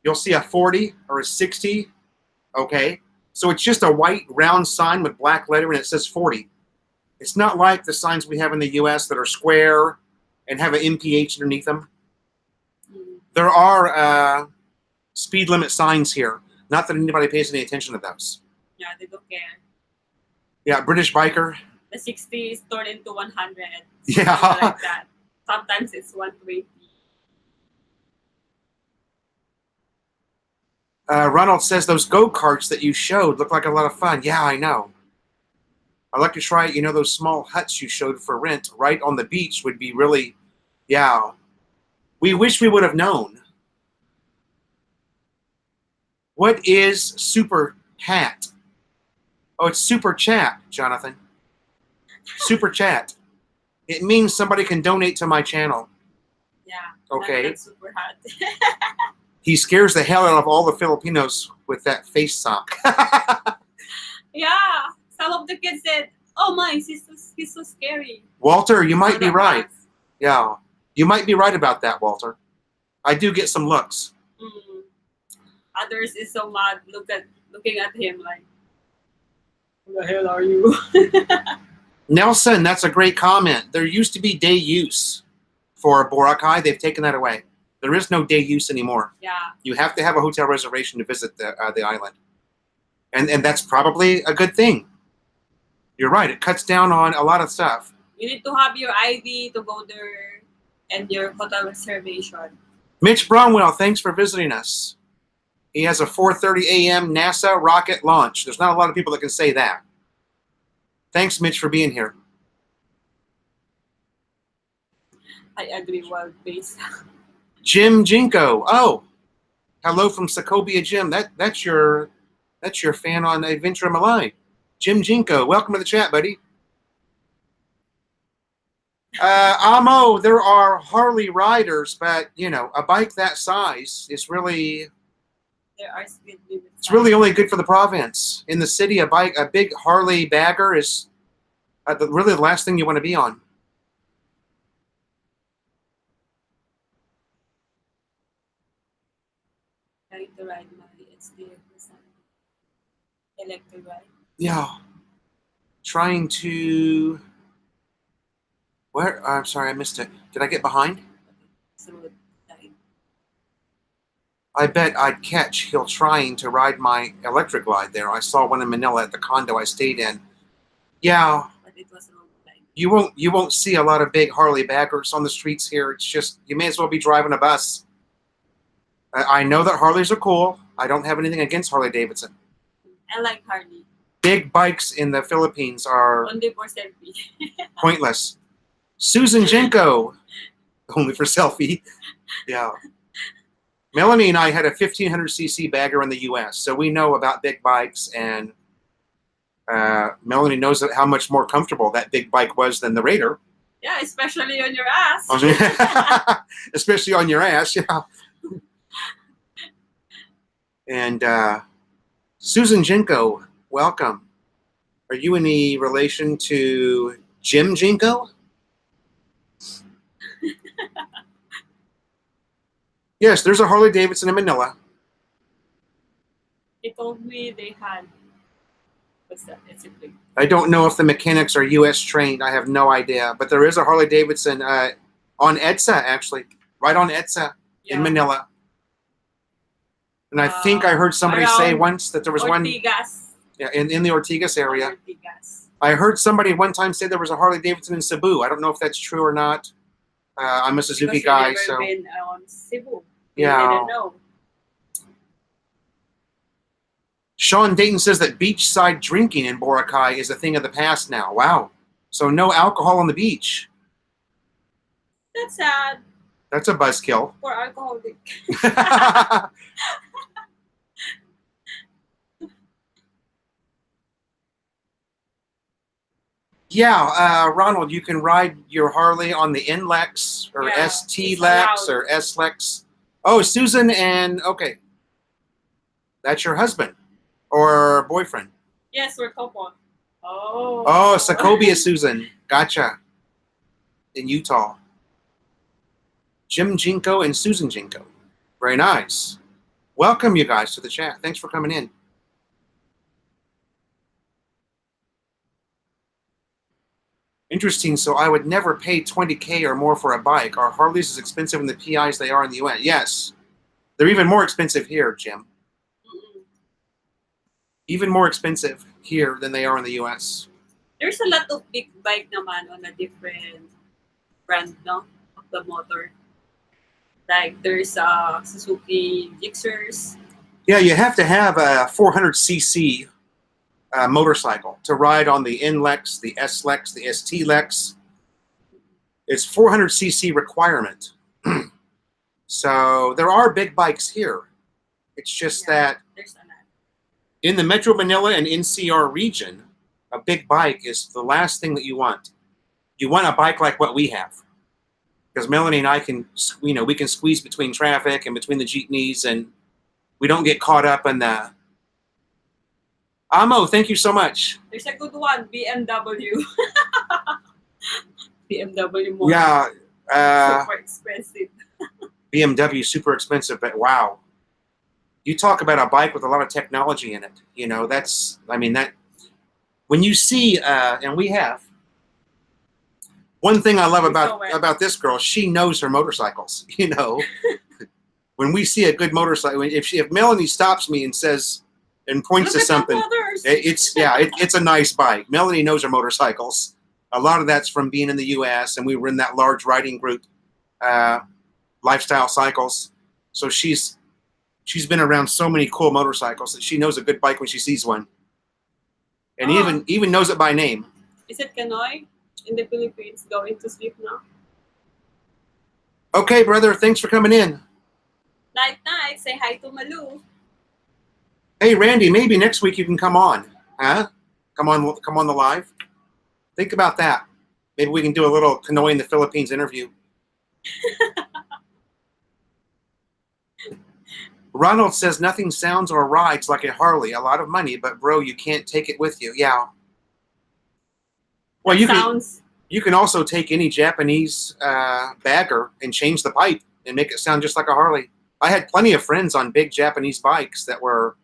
You'll see a 40 or a 60, okay? So it's just a white round sign with black letter, and it says 40. It's not like the signs we have in the U.S. that are square and have an MPH underneath them. There are speed limit signs here. Not that anybody pays any attention to those. Yeah, they don't care. Yeah, British biker. The 60 is turned into 100. Yeah. Like that. Sometimes it's 120. Ronald says those go-karts that you showed look like a lot of fun. Yeah, I know. I'd like to try it. You know, those small huts you showed for rent right on the beach would be really, yeah. We wish we would have known. What is Super Chat? Oh, it's Super Chat, Jonathan. Super Chat. It means somebody can donate to my channel. Yeah. Okay. That's super hot. He scares the hell out of all the Filipinos with that face sock. Yeah. Some of the kids said, oh my, he's so scary. Walter, you might So be that right. was- Yeah. You might be right about that, Walter. I do get some looks. Others is so mad looking at him like, who the hell are you? Nelson, that's a great comment. There used to be day use for Boracay. They've taken that away. There is no day use anymore. Yeah. You have to have a hotel reservation to visit the island. And that's probably a good thing. You're right. It cuts down on a lot of stuff. You need to have your ID to go there and your hotel reservation. Mitch Bromwell, thanks for visiting us. He has a 4:30 a.m. NASA rocket launch. There's not a lot of people that can say that. Thanks, Mitch, for being here. I agree, wild base. Jim Jinko. Oh, hello from Sokovia Jim. That's your fan on Adventure Malay. Jim Jinko, welcome to the chat, buddy. Amo, there are Harley riders, but you know, a bike that size is really, There are speed limits. it's really only good for the province. In the city, a big Harley bagger is really the last thing you want to be on. Trying to ride my electric ride. Yeah. Trying to, where? I'm sorry, I missed it. Did I get behind? So like, I bet I'd catch Hill trying to ride my electric glide there. I saw one in Manila at the condo I stayed in. Yeah, but it was wrong time. you won't see a lot of big Harley baggers on the streets here. It's just, you may as well be driving a bus. I know that Harleys are cool. I don't have anything against Harley Davidson. I like Harley. Big bikes in the Philippines are Only for selfie. pointless. Susan Jenko, only for selfie. Yeah. Melanie and I had a 1500cc bagger in the U.S., so we know about big bikes, and Melanie knows how much more comfortable that big bike was than the Raider. Yeah, especially on your ass. Especially on your ass, yeah. And Susan Jinko, welcome. Are you any relation to Jim Jinko? Yes, there's a Harley Davidson in Manila. He told me they had. What's that? It's a big. I don't know if the mechanics are U.S. trained. I have no idea. But there is a Harley Davidson on EDSA, actually. Right on EDSA in Manila. And I think I heard somebody say once that there was Ortigas. Yeah, in the Ortigas area. Ortigas. I heard somebody one time say there was a Harley Davidson in Cebu. I don't know if that's true or not. I'm a Suzuki guy, because so been on Cebu. Yeah. I didn't know. Sean Dayton says that beachside drinking in Boracay is a thing of the past now. Wow. So no alcohol on the beach. That's sad. That's a buzzkill. For alcoholic. Yeah, Ronald, you can ride your Harley on the NLEX or ST-Lex or S-Lex. Oh, Susan and, okay. That's your husband or boyfriend. Yes, we're couple. Oh. Oh, Sokovia Susan. Gotcha. In Utah. Jim Jinko and Susan Jinko. Very nice. Welcome, you guys, to the chat. Thanks for coming in. Interesting. So I would never pay $20K or more for a bike. Are Harleys as expensive in the PIs they are in the US? Yes. They're even more expensive here, Jim. Even more expensive here than they are in the US. There's a lot of big bike naman on a different brand, no? Of the motor. Like there's Suzuki Gixxers. Yeah, you have to have a 400cc motorcycle to ride on the NLEX, the S-Lex, the ST-Lex. It's 400cc requirement. So there are big bikes here. It's just that in the Metro Manila and NCR region, a big bike is the last thing that you want. You want a bike like what we have. Because Melanie and I can, we can squeeze between traffic and between the jeepneys, and we don't get caught up in the... Amo, thank you so much. There's a good one, BMW. BMW model. Yeah. Super expensive. BMW, super expensive, but wow. You talk about a bike with a lot of technology in it. You know, that's, I mean, that, when you see, and we have, one thing I love about this girl, she knows her motorcycles, you know. When we see a good motorcycle, if Melanie stops me and says, and points to something, it's a nice bike. Melanie knows her motorcycles. A lot of that's from being in the U.S., and we were in that large riding group, Lifestyle Cycles. So she's been around so many cool motorcycles that she knows a good bike when she sees one, and even knows it by name. Is it Canoy in the Philippines going to sleep now? Okay, brother. Thanks for coming in. Night. Say hi to Malu. Hey, Randy, maybe next week you can come on, huh? Come on the live. Think about that. Maybe we can do a little Canoy in the Philippines interview. Ronald says nothing sounds or rides like a Harley. A lot of money, but bro, you can't take it with you. Yeah. Well, you can also take any Japanese bagger and change the pipe and make it sound just like a Harley. I had plenty of friends on big Japanese bikes that were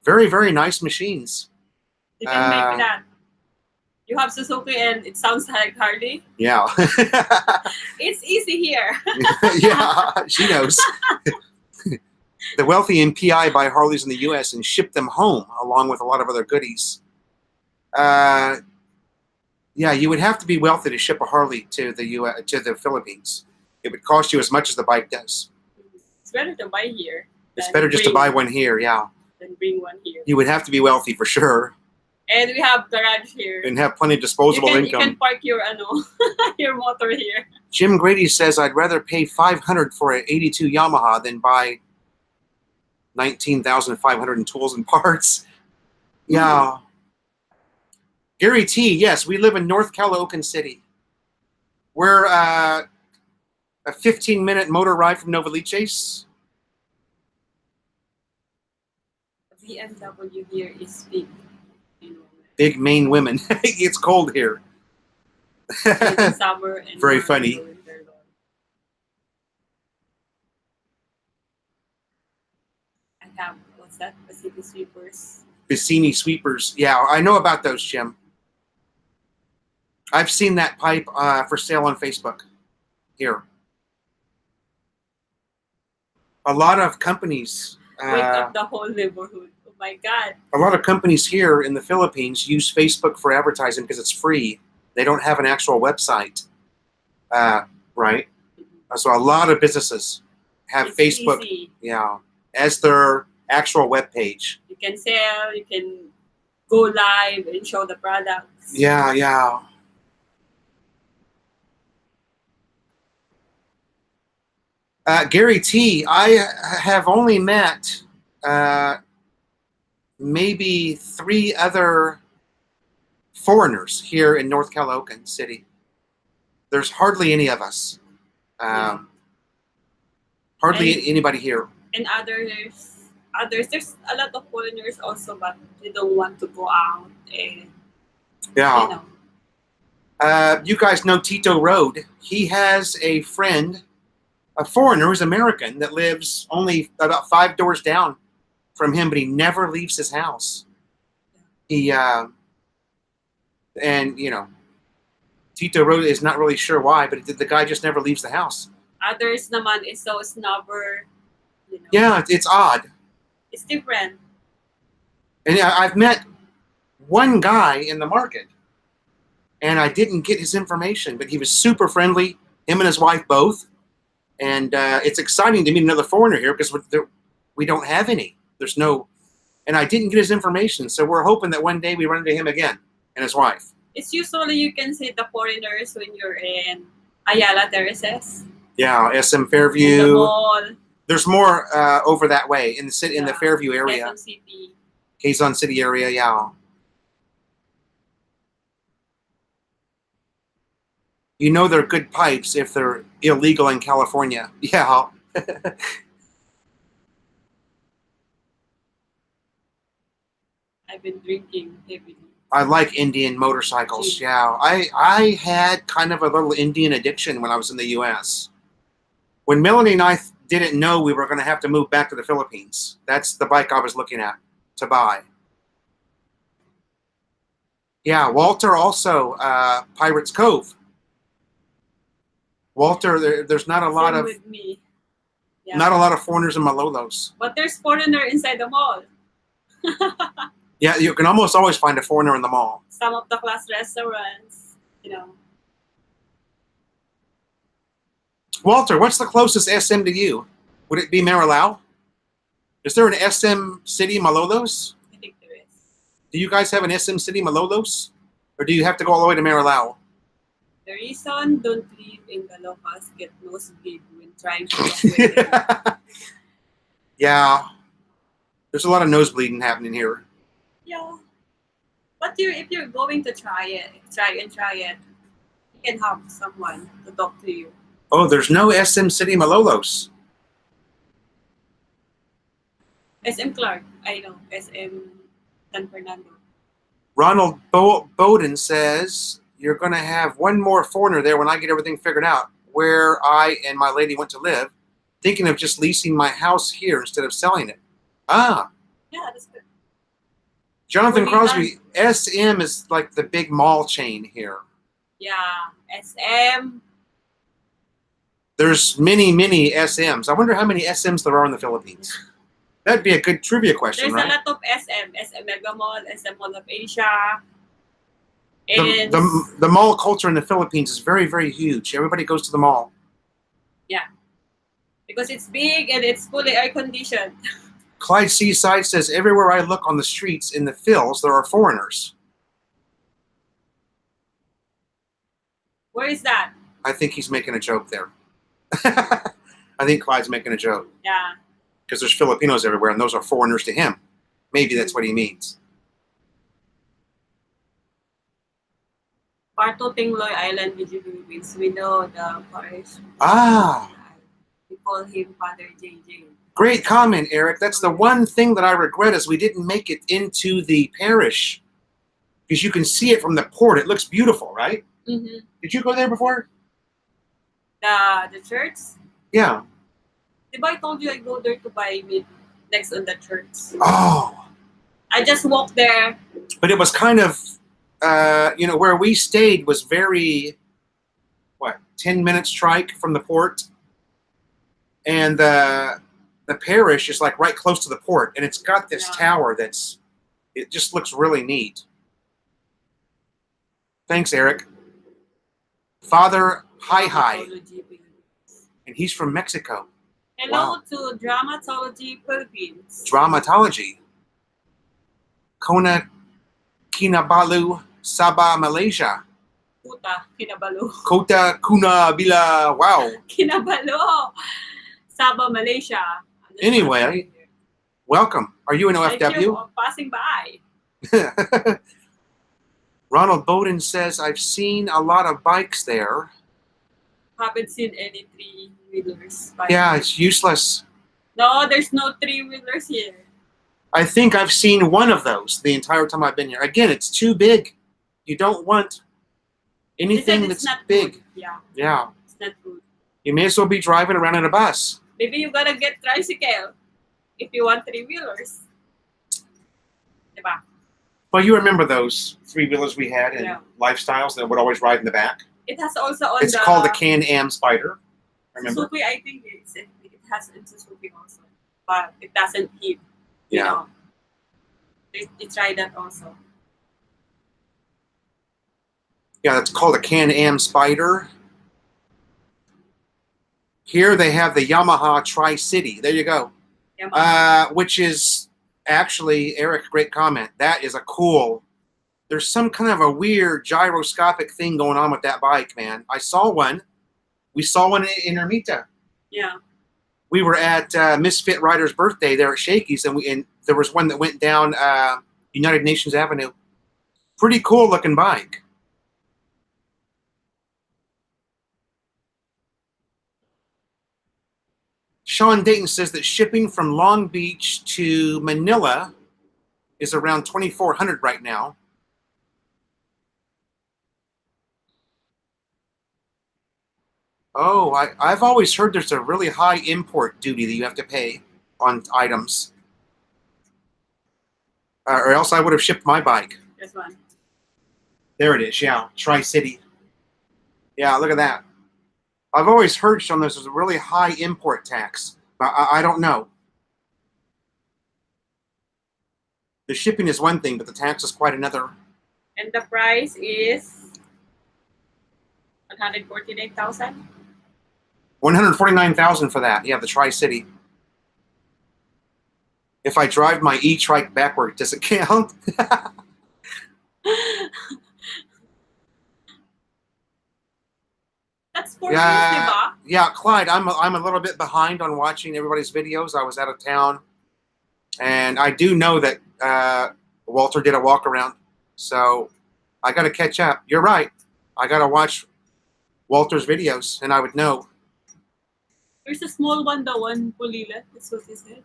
very, very nice machines. You can make that. You have Suzuki and it sounds like Harley. Yeah. It's easy here. Yeah, she knows. The wealthy MPI buy Harleys in the U.S. and ship them home along with a lot of other goodies. Yeah, you would have to be wealthy to ship a Harley to the Philippines. It would cost you as much as the bike does. It's better to buy here. It's better just to buy one here, yeah. Than bring one here. You would have to be wealthy for sure. And we have garage here. And have plenty of disposable income. You can park your your motor here. Jim Grady says, I'd rather pay $500 for an 82 Yamaha than buy 19,500 in tools and parts. Yeah. Gary T, yes, we live in North Calaocan City. We're a 15-minute motor ride from Novaliches. BMW here is big. Big Maine women. It's cold here. In summer and Very funny. winter. I have, what's that? Pacific sweepers. Vicini sweepers. Yeah, I know about those, Jim. I've seen that pipe for sale on Facebook here. A lot of companies. Wake up the whole neighborhood. Oh my God. A lot of companies here in the Philippines use Facebook for advertising because it's free. They don't have an actual website, right? So a lot of businesses have It's Facebook, easy. yeah, as their actual web page. You can sell, you can go live and show the products. Yeah, yeah. Gary T, I have only met maybe 3 other foreigners here in North Calaocan City. There's hardly any of us. Hardly anybody here. And others, there's a lot of foreigners also, but they don't want to go out and, Yeah. you know. You guys know Tito Road. He has a friend, a foreigner who's American, that lives only about 5 doors down from him, but he never leaves his house. He, and, you know, Tito Road is not really sure why, but the guy just never leaves the house. Others naman is so snobber, you know. Yeah, it's odd. It's different. And I've met one guy in the market, and I didn't get his information, but he was super friendly, him and his wife both. And it's exciting to meet another foreigner here because we don't have any. There's no, and I didn't get his information. So we're hoping that one day we run into him again and his wife. It's usually you can see the foreigners when you're in Ayala Terraces. Yeah, SM In the Fairview. mall. There's more over that way in the city, in the Yeah. Fairview area, Quezon City. Quezon City area. Yeah. You know they're good pipes if they're illegal in California. Yeah. I've been drinking heavily. I like Indian motorcycles. Yeah, I had kind of a little Indian addiction when I was in the U.S. When Melanie and I didn't know we were going to have to move back to the Philippines, that's the bike I was looking at to buy. Yeah, Walter also, Pirates Cove. Walter, there's not a lot Same of with me. Yeah. not a lot of foreigners in Malolos. But there's foreigner inside the mall. Yeah, you can almost always find a foreigner in the mall. Some of the class restaurants, you know. Walter, what's the closest SM to you? Would it be Marilao? Is there an SM City Malolos? I think there is. Do you guys have an SM City Malolos? Or do you have to go all the way to Marilao? The reason don't live in the locals get nosebleed when trying to talk. Yeah. There's a lot of nosebleeding happening here. Yeah. But if you're going to try it, you can have someone to talk to you. Oh, there's no SM City Malolos. SM Clark, I know. SM San Fernando. Ronald Bowden says, you're going to have one more foreigner there when I get everything figured out, where I and my lady went to live, thinking of just leasing my house here instead of selling it. Ah. Yeah, that's good. Jonathan What do you Crosby, SM is like the big mall chain here. Yeah, SM. There's many, many SMs. I wonder how many SMs there are in the Philippines. That'd be a good trivia question, There's right? a lot of SM Mega Mall, SM Mall of Asia. And The mall culture in the Philippines is very, very huge. Everybody goes to the mall. yeah, because it's big and it's fully air conditioned. Clyde Seaside says, everywhere I look on the streets in the Phils, there are foreigners. Where is that? I think he's making a joke there. I think Clyde's making a joke. Yeah. because there's Filipinos everywhere, and those are foreigners to him. Maybe that's what he means. Parto Tingloy Island, Video Philippines. We know the parish. Ah. We call him Father JJ. Great comment, Eric. That's the one thing that I regret is we didn't make it into the parish. Because you can see it from the port. It looks beautiful, right? Mm-hmm. Did you go there before? The church? Yeah. Diba I told you I go there to buy meat next on the church? Oh. I just walked there. But it was kind of, where we stayed was very, 10-minute strike from the port. And the parish is like right close to the port. And it's got this tower it just looks really neat. Thanks, Eric. Father Hi. And he's from Mexico. Hello to Dramatology Philippines. Dramatology. Kona Kinabalu, Sabah, Malaysia. Kuta, Kinabalu. Kota Kunabila, wow. Kinabalu, Sabah, Malaysia. Anyway, welcome. Are you an OFW? I'm passing by. Ronald Bowden says, I've seen a lot of bikes there. Haven't seen any three-wheelers. Yeah, it's useless. No, there's no three-wheelers here. I think I've seen one of those the entire time I've been here. Again, it's too big. You don't want anything that's big. Good. Yeah. Yeah. It's not good. You may as well be driving around in a bus. Maybe you gotta get tricycle if you want three-wheelers. Diba? Well, you remember those three-wheelers we had in Lifestyles that would always ride in the back? It has also on It's called the Can-Am Spider. Remember? Suzuki, I think it has in Suzuki also. But it doesn't hit. Yeah. You know. They tried that also. Yeah, it's called a Can-Am Spider. Here they have the Yamaha Tri-City. There you go. Which is actually, Eric, great comment. That is a cool, there's some kind of a weird gyroscopic thing going on with that bike, man. I saw one. We saw one in Ermita. Yeah. We were at Misfit Rider's birthday there at Shakey's, and there was one that went down United Nations Avenue. Pretty cool looking bike. Sean Dayton says that shipping from Long Beach to Manila is around $2,400 right now. Oh, I've always heard there's a really high import duty that you have to pay on items. Or else I would have shipped my bike. This one. There it is, yeah. Tri-City. Yeah, look at that. I've always heard, Sean, there's a really high import tax. I don't know. The shipping is one thing, but the tax is quite another. And the price is 149,000. 149,000 for that. Yeah, the Tri-City. If I drive my e-trike backward, does it count? That's for diba? Yeah, Clyde, I'm a little bit behind on watching everybody's videos. I was out of town. And I do know that Walter did a walk around. So I got to catch up. You're right. I got to watch Walter's videos, and I would know. There's a small one, the one Pulila. That's what he said.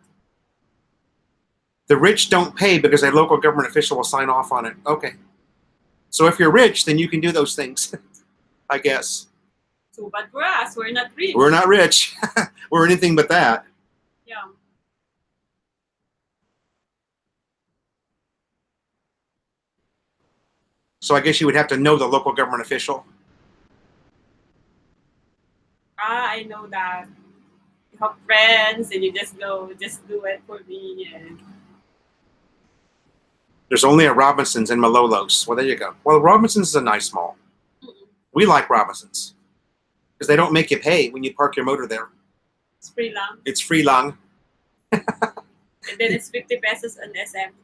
The rich don't pay because a local government official will sign off on it. Okay. So if you're rich, then you can do those things, I guess. So bad for us. We're not rich. We're not rich. We're anything but that. Yeah. So I guess you would have to know the local government official. I know that. You have friends and you just go, just do it for me. And There's only a Robinson's in Malolos. Well, there you go. Well, Robinson's is a nice mall. We like Robinson's because they don't make you pay when you park your motor there. It's free lang. It's free lang. And then it's 50 pesos on SM.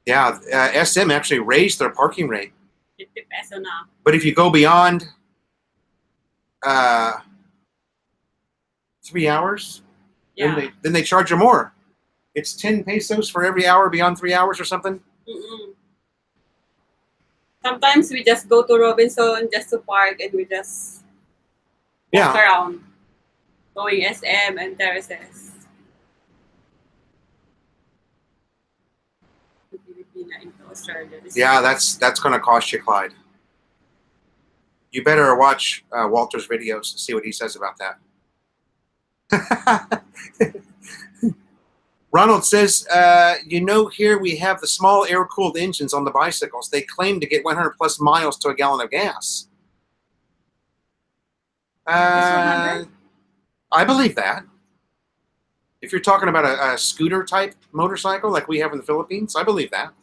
Yeah, SM actually raised their parking rate. 50 peso na. But if you go beyond 3 hours, Yeah. Then they charge you more. It's 10 pesos for every hour beyond 3 hours or something. Mm-mm. Sometimes we just go to Robinson just to park and we just walk around, going SM and terraces. Filipina into Australia. Yeah, that's going to cost you, Clyde. You better watch Walter's videos and see what he says about that. Ronald says, here we have the small air-cooled engines on the bicycles. They claim to get 100 plus miles to a gallon of gas. I believe that. If you're talking about a scooter-type motorcycle like we have in the Philippines, I believe that.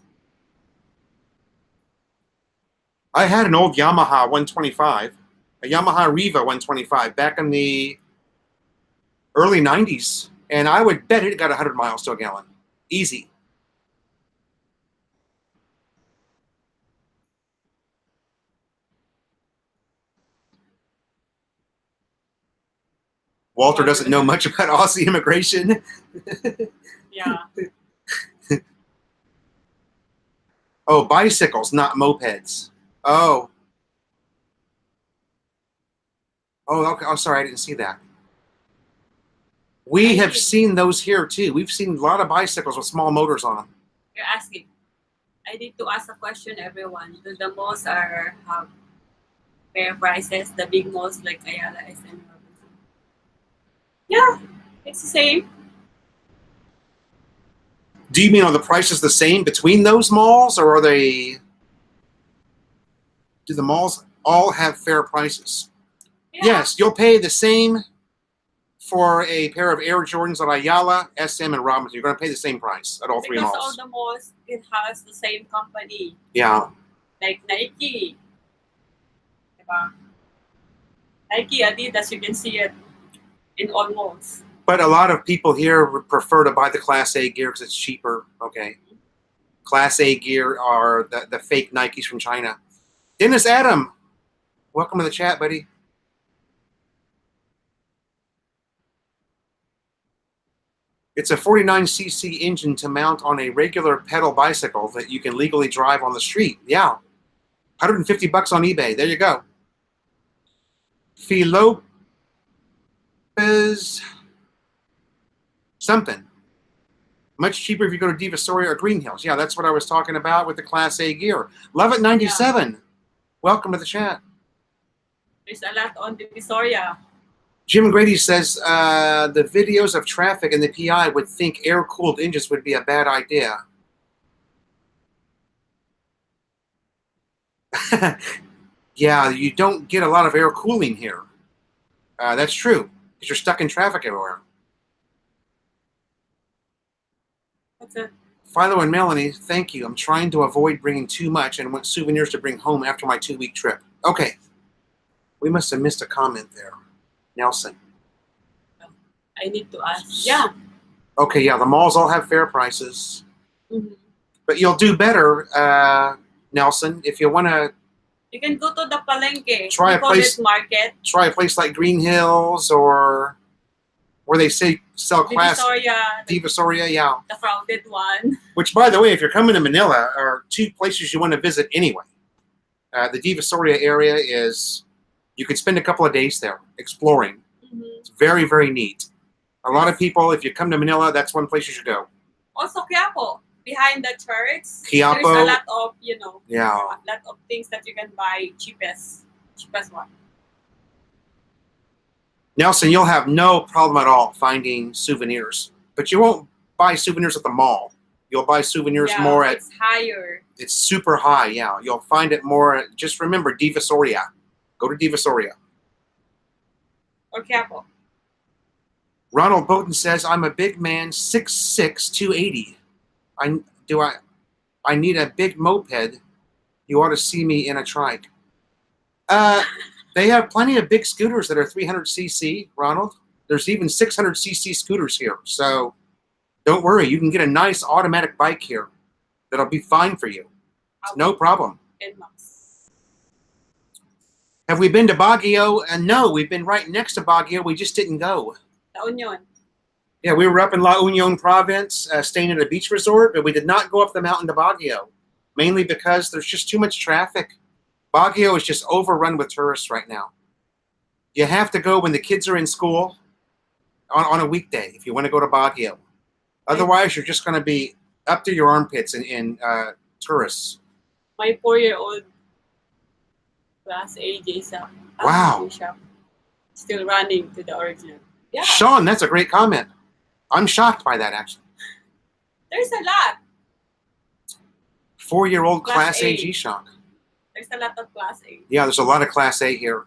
I had an old Yamaha 125, a Yamaha Riva 125 back in the early 90s, and I would bet it got 100 miles to a gallon. Easy. Walter doesn't know much about Aussie immigration. Yeah. Oh, bicycles, not mopeds. Oh. Oh, okay. Oh, sorry, I didn't see that. We have seen those here too. We've seen a lot of bicycles with small motors on them. You're asking. I need to ask a question, everyone. Do the malls have fair prices? The big malls like Ayala, SM, Robinson? Yeah, it's the same. Do you mean are the prices the same between those malls, or do the malls all have fair prices? Yeah. Yes, you'll pay the same for a pair of Air Jordans at Ayala, SM, and Robinson. You're going to pay the same price at all three malls. Because all the malls, it has the same company. Yeah. Like Nike. Diba? Nike, Adidas, you can see it in all malls. But a lot of people here prefer to buy the Class A gear because it's cheaper. Okay. Class A gear are the fake Nikes from China. Dennis Adam, welcome to the chat, buddy. It's a 49cc engine to mount on a regular pedal bicycle that you can legally drive on the street. Yeah. 150 bucks on eBay. There you go. Philopez something. Much cheaper if you go to Divisoria or Green Hills. Yeah, that's what I was talking about with the Class A gear. Love it 97. Yeah. Welcome to the chat. There's a lot on Divisoria. Jim Grady says the videos of traffic and the PI would think air-cooled engines would be a bad idea. Yeah, you don't get a lot of air cooling here. That's true, because you're stuck in traffic everywhere. What's it? Philo and Melanie, thank you. I'm trying to avoid bringing too much and want souvenirs to bring home after my 2-week trip. Okay. We must have missed a comment there. Nelson. I need to ask. Yeah. Okay, yeah, the malls all have fair prices. Mm-hmm. But you'll do better, Nelson, if you want to. You can go to the Palengke. Try a place market. Try a place like Green Hills or where they sell class. Divisoria, yeah. The crowded one. Which, by the way, if you're coming to Manila, are 2 places you want to visit anyway. The Divisoria area is, you could spend a couple of days there exploring. Mm-hmm. It's very, very neat. A lot of people, if you come to Manila, that's one place you should go. Also, Quiapo. Behind the church, Quiapo, there's a lot of, yeah, a lot of things that you can buy cheapest one. Nelson, you'll have no problem at all finding souvenirs, but you won't buy souvenirs at the mall. You'll buy souvenirs more at. It's higher. It's super high, yeah. You'll find it more at, just remember, Divisoria. Go to Divisoria. Or Quiapo. Ronald Bowden says, I'm a big man, 6'6", 280. I need a big moped. You ought to see me in a trike. They have plenty of big scooters that are 300cc, Ronald. There's even 600cc scooters here. So don't worry. You can get a nice automatic bike here that'll be fine for you. No problem. Have we been to Baguio? No, we've been right next to Baguio. We just didn't go. La Union. Yeah, we were up in La Union province, staying at a beach resort, but we did not go up the mountain to Baguio, mainly because there's just too much traffic. Baguio is just overrun with tourists right now. You have to go when the kids are in school on a weekday if you want to go to Baguio. Otherwise, you're just going to be up to your armpits in tourists. My 4-year-old class AJ shop. Wow. Shop. Still running to the original. Yeah. Sean, that's a great comment. I'm shocked by that, actually. There's a lot. 4-year-old Class A A. G-Shock. There's a lot of Class A. Yeah, there's a lot of Class A here.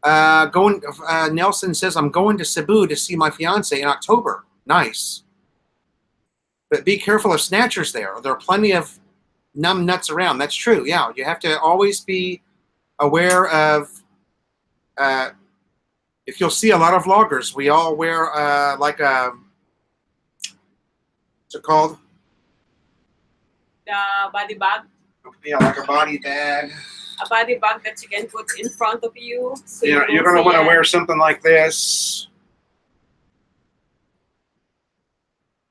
Nelson says, I'm going to Cebu to see my fiance in October. Nice. But be careful of snatchers there. There are plenty of numb nuts around. That's true. Yeah, you have to always be aware of, if you'll see a lot of vloggers, we all wear like a, what's it called? The body bag. Yeah, like a body bag. A body bag that you can put in front of you. So Yeah, you're going to want to wear something like this.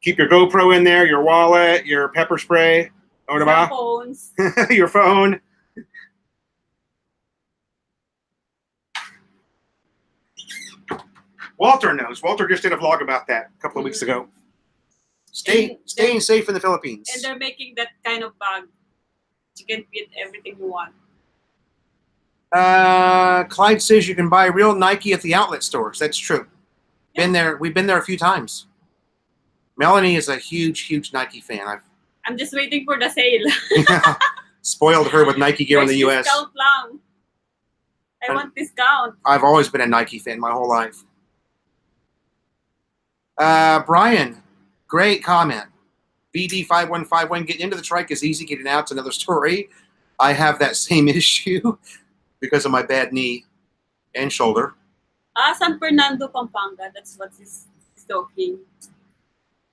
Keep your GoPro in there, your wallet, your pepper spray, Cell phones. your phone. Walter knows. Walter just did a vlog about that a couple of weeks ago. Staying safe in the Philippines. And they're making that kind of bag. You can fit everything you want. Clyde says you can buy real Nike at the outlet stores. That's true. Yeah. Been there. We've been there a few times. Melanie is a huge Nike fan. I'm just waiting for the sale. Spoiled her with Nike gear in the U.S. Discount lang. I want discount. I've always been a Nike fan my whole life. Brian, great comment. BD5151, getting into the trike is easy, getting out's another story. I have that same issue because of my bad knee and shoulder. San Fernando, Pampanga. That's what he's talking.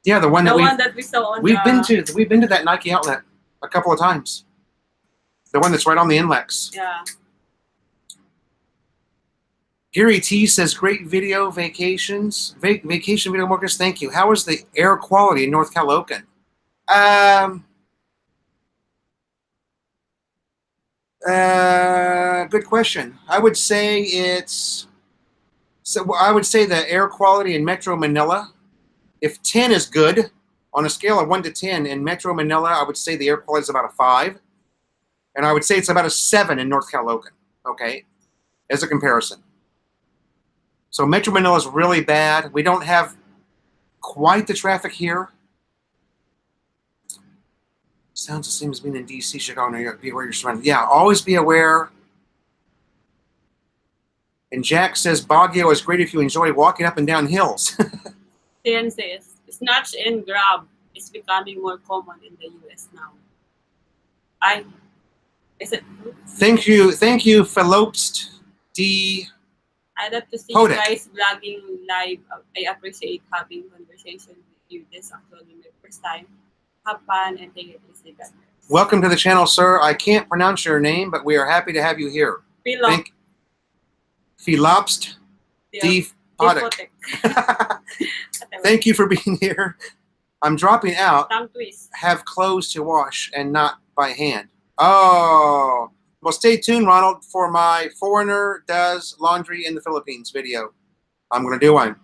Yeah, the one that we saw on we've been to that Nike outlet a couple of times. The one that's right on the NLEX. Yeah. Gary T says, great video vacations. Vacation video workers, thank you. How is the air quality in North Caloocan? Good question. I would say the air quality in Metro Manila, if 10 is good, on a scale of 1 to 10 in Metro Manila, I would say the air quality is about a 5. And I would say it's about a 7 in North Caloocan, okay, as a comparison. So Metro Manila is really bad. We don't have quite the traffic here. Sounds the same as being in D.C., Chicago, New York. Be aware you're surrounded. Yeah, always be aware. And Jack says, Baguio is great if you enjoy walking up and down hills. Tian says, snatch and grab is becoming more common in the U.S. now. Is it? Thank you, Philopst D. I'd love to see Kodak. you guys vlogging live. I appreciate having conversation with you. This is actually my first time. Have fun and take it easy, guys. Welcome to the channel, sir. I can't pronounce your name, but we are happy to have you here. Philopst D. Kodak. Thank you for being here. I'm dropping out. Tongue twist. Have clothes to wash and not by hand. Oh. Well, stay tuned, Ronald, for my Foreigner Does Laundry in the Philippines video. I'm going to do one.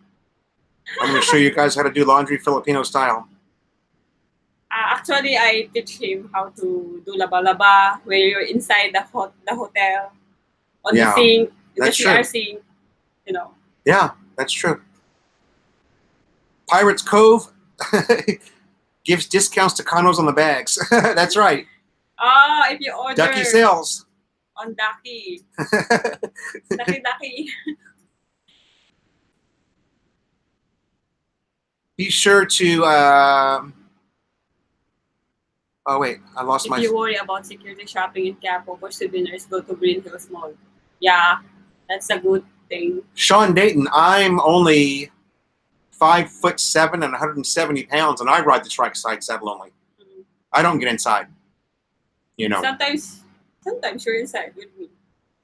I'm going to show you guys how to do laundry Filipino style. Actually, I teach him how to do laba-laba, where you're inside the hotel, on the sink, the CR sink, you know. Yeah, that's true. Pirates Cove gives discounts to condos on the bags. That's right. If you order Ducky sales. On Ducky. Ducky. Be sure to oh wait, I lost my. If you worry about security shopping in Quiapo for souvenirs, go to Green Hills Mall. Yeah, that's a good thing. Sean Dayton, I'm only 5'7" and 170 pounds, and I ride the trike side saddle only. Mm-hmm. I don't get inside. You know. Sometimes you're inside with me.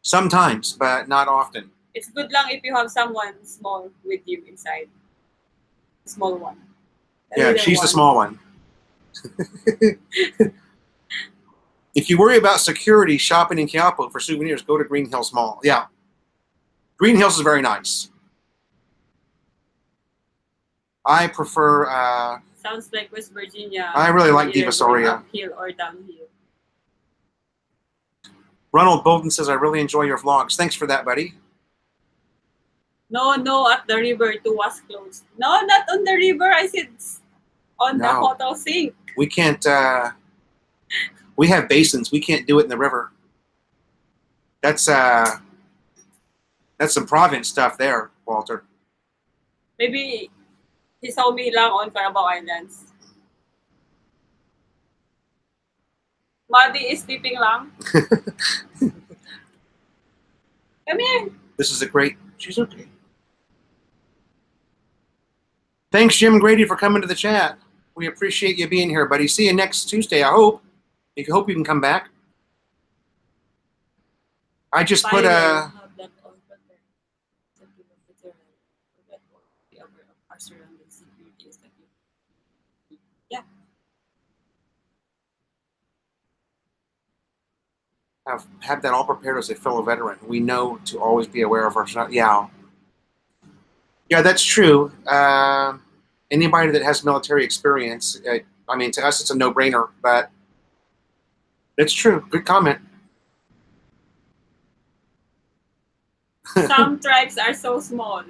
Sometimes, but not often. It's good lang if you have someone small with you inside. Small one. Yeah, Little she's the one. small one. If you worry about security shopping in Quiapo for souvenirs, go to Green Hills Mall. Yeah. Green Hills is very nice. I prefer, Sounds like West Virginia. I really like either going Divisoria. uphill or downhill. Ronald Bolden says, I really enjoy your vlogs. Thanks for that, buddy. No, at the river to wash clothes. No, not on the river. I said on the No. hotel sink. We can't, we have basins. We can't do it in the river. That's some province stuff there, Walter. Maybe he saw me lang on Carabao Islands. Muddy is sleeping lang. Come here. This is a great, she's okay. Thanks, Jim Grady, for coming to the chat. We appreciate you being here, buddy. See you next Tuesday, I hope. I hope you can come back. I just put a... Yeah. Have that all prepared as a fellow veteran. We know to always be aware of our... Yeah. Yeah, that's true. Anybody that has military experience, I mean, to us, it's a no-brainer, but it's true. Good comment. Some tribes are so small.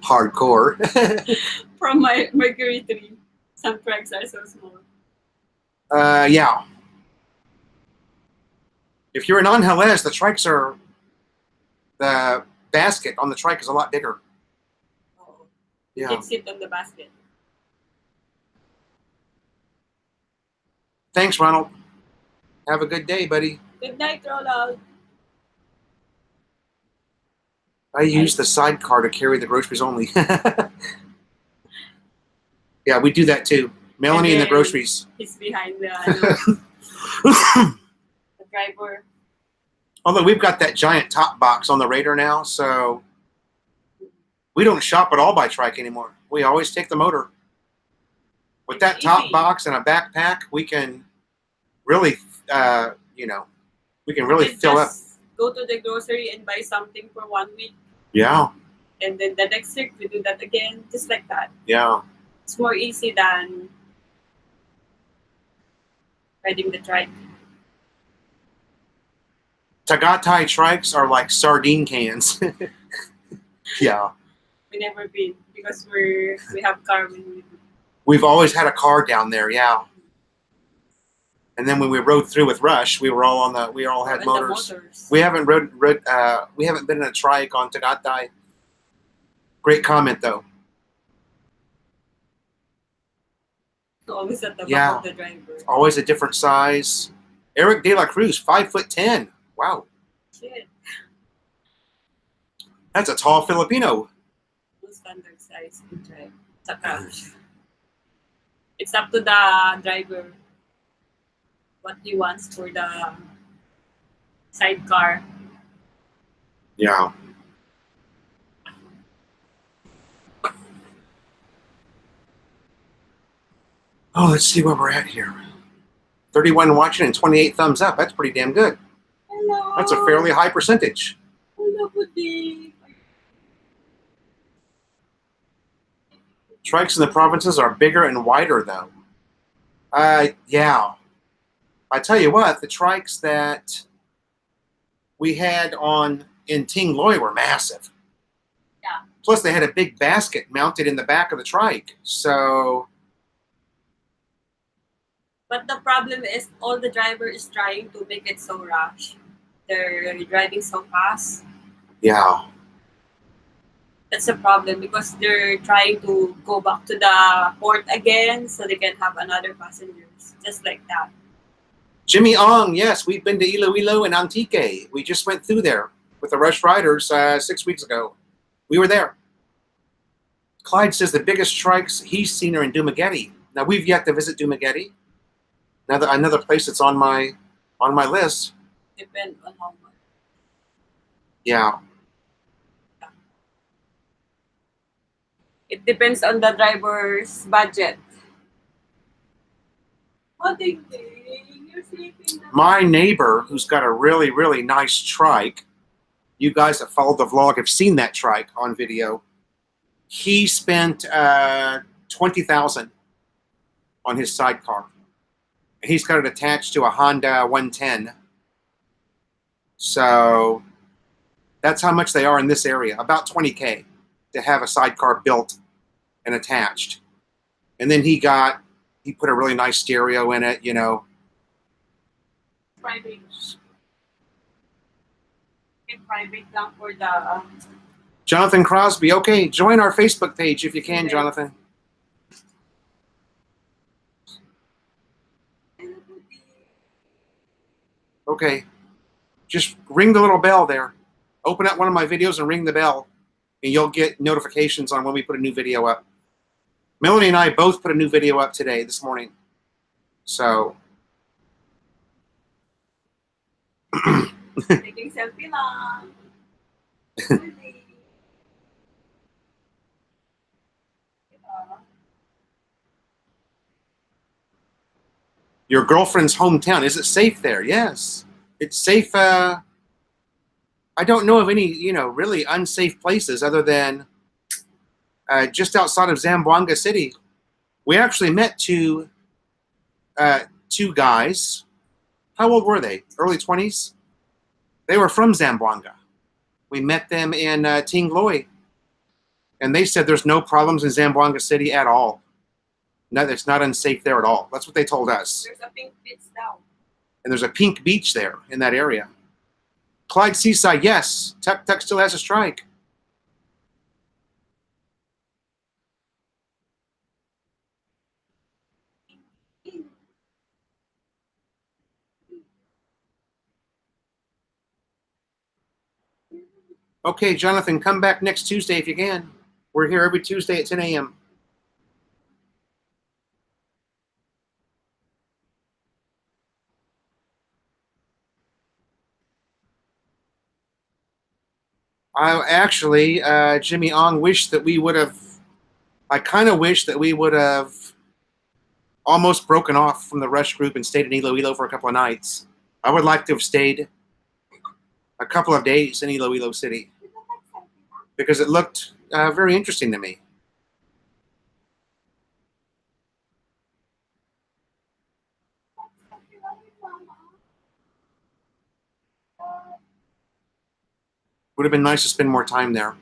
Hardcore. From my Mercury 3, some tribes are so small. Yeah. If you're in Angeles, the trikes are... The basket on the trike is a lot bigger. Oh. Yeah. You can sit on the basket. Thanks, Ronald. Have a good day, buddy. Good night, Ronald. I use the sidecar to carry the groceries only. Yeah, we do that too. Melanie and the groceries. He's behind the driver. Although we've got that giant top box on the Raider now, so we don't shop at all by trike anymore. We always take the motor. With that top box and a backpack, we can really, you know, we can really fill up. Go to the grocery and buy something for 1 week. Yeah. And then the next week we do that again, just like that. Yeah. It's more easy than riding the trike. Tagatai trikes are like sardine cans. Yeah. We never been because we have car when we do. We've always had a car down there, yeah. And then when we rode through with Rush, we all had motors. We haven't we haven't been in a trike on Tagatai. Great comment though. Always at the back of the driver. Always a different size. Eric De La Cruz, 5'10". Wow. Shit. That's a tall Filipino. No standard size in drive. It's up to the driver what he wants for the sidecar. Yeah. Oh, let's see where we're at here. 31 watching and 28 thumbs up. That's pretty damn good. Hello. That's a fairly high percentage. Hello, Buddy. Trikes in the provinces are bigger and wider, though. Yeah. I tell you what, the trikes that we had in Ting Loi were massive. Yeah. Plus, they had a big basket mounted in the back of the trike. So. But the problem is all the driver is trying to make it so rush. They're driving so fast. Yeah. That's a problem because they're trying to go back to the port again so they can have another passengers. Just like that. Jimmy Ong, yes, we've been to Iloilo and Antique. We just went through there with the Rush Riders 6 weeks ago. We were there. Clyde says the biggest trikes he's seen are in Dumaguete. Now, we've yet to visit Dumaguete. Another place that's on my list. Depends on how much. Yeah. It depends on the driver's budget. Oh, ding ding. You're sleeping now. My neighbor, who's got a really, really nice trike, you guys that followed the vlog have seen that trike on video. He spent $20,000 on his sidecar. And he's got it attached to a Honda 110. So that's how much they are in this area, about $20K to have a sidecar built and attached. And then he put a really nice stereo in it, you know. Private. Private lang for the... Jonathan Crosby, okay, join our Facebook page if you can, Okay. Jonathan. Okay, just ring the little bell there. Open up one of my videos and ring the bell, and you'll get notifications on when we put a new video up. Melanie and I both put a new video up today, this morning. So. Taking selfie lang. Your girlfriend's hometown, is it safe there? Yes, it's safe. I don't know of any, you know, really unsafe places other than just outside of Zamboanga City. We actually met two guys. How old were they? Early 20s? They were from Zamboanga. We met them in Tingloy. And they said there's no problems in Zamboanga City at all. No, it's not unsafe there at all. That's what they told us. There's a pink beach now. And there's a pink beach there in that area. Clyde Seaside, yes. Tuck Tuck still has a strike. Okay, Jonathan, come back next Tuesday if you can. We're here every Tuesday at 10 a.m. I actually, Jimmy Ong, wish that we would have, I kind of wish that we would have almost broken off from the Rush group and stayed in Iloilo for a couple of nights. I would like to have stayed a couple of days in Iloilo City because it looked very interesting to me. Would have been nice to spend more time there.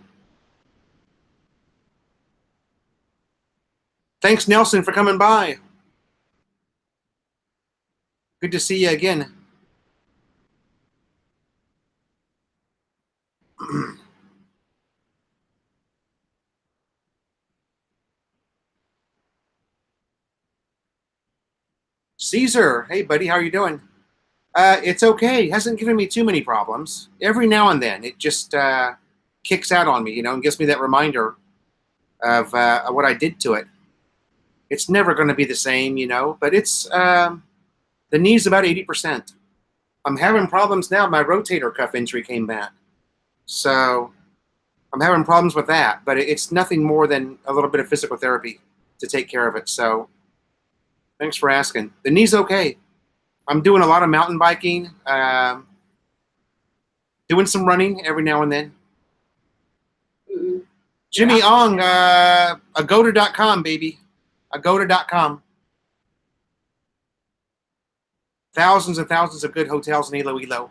Thanks, Nelson, for coming by. Good to see you again. Caesar, hey buddy, how are you doing? It's okay. It hasn't given me too many problems. Every now and then, it just kicks out on me, you know, and gives me that reminder of what I did to it. It's never going to be the same, you know, but it's the knee's about 80%. I'm having problems now. My rotator cuff injury came back, so I'm having problems with that. But it's nothing more than a little bit of physical therapy to take care of it. So thanks for asking. The knee's okay. I'm doing a lot of mountain biking, doing some running every now and then. Jimmy Ong, agoda.com, baby. Agoda.com. Thousands and thousands of good hotels in Iloilo,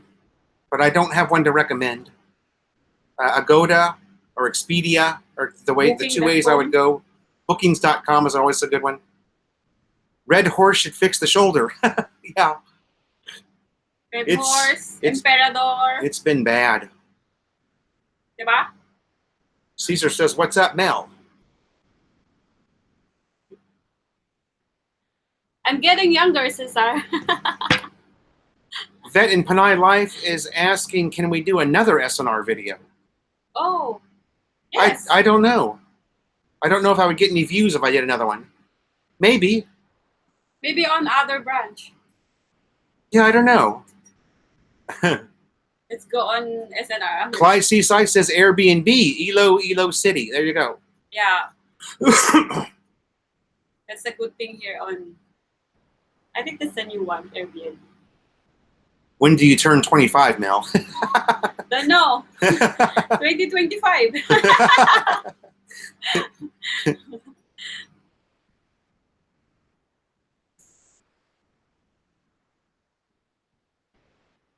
but I don't have one to recommend. Agoda or Expedia are the two ways I would go. Bookings.com is always a good one. Red Horse should fix the shoulder. Yeah. Red Horse, Emperador. It's been bad. Diba? Caesar says, what's up, Mel? I'm getting younger, Cesar. Vet in Panay Life is asking, can we do another SNR video? Oh, yes. I don't know. I don't know if I would get any views if I did another one. Maybe. Maybe on other branch. Yeah, I don't know. Let's go on SNR. Clyde Seaside says Airbnb, Ilo City. There you go. Yeah. That's a good thing here on. I think that's a new one, Airbnb. When do you turn 25, Mel? Don't know. 2025.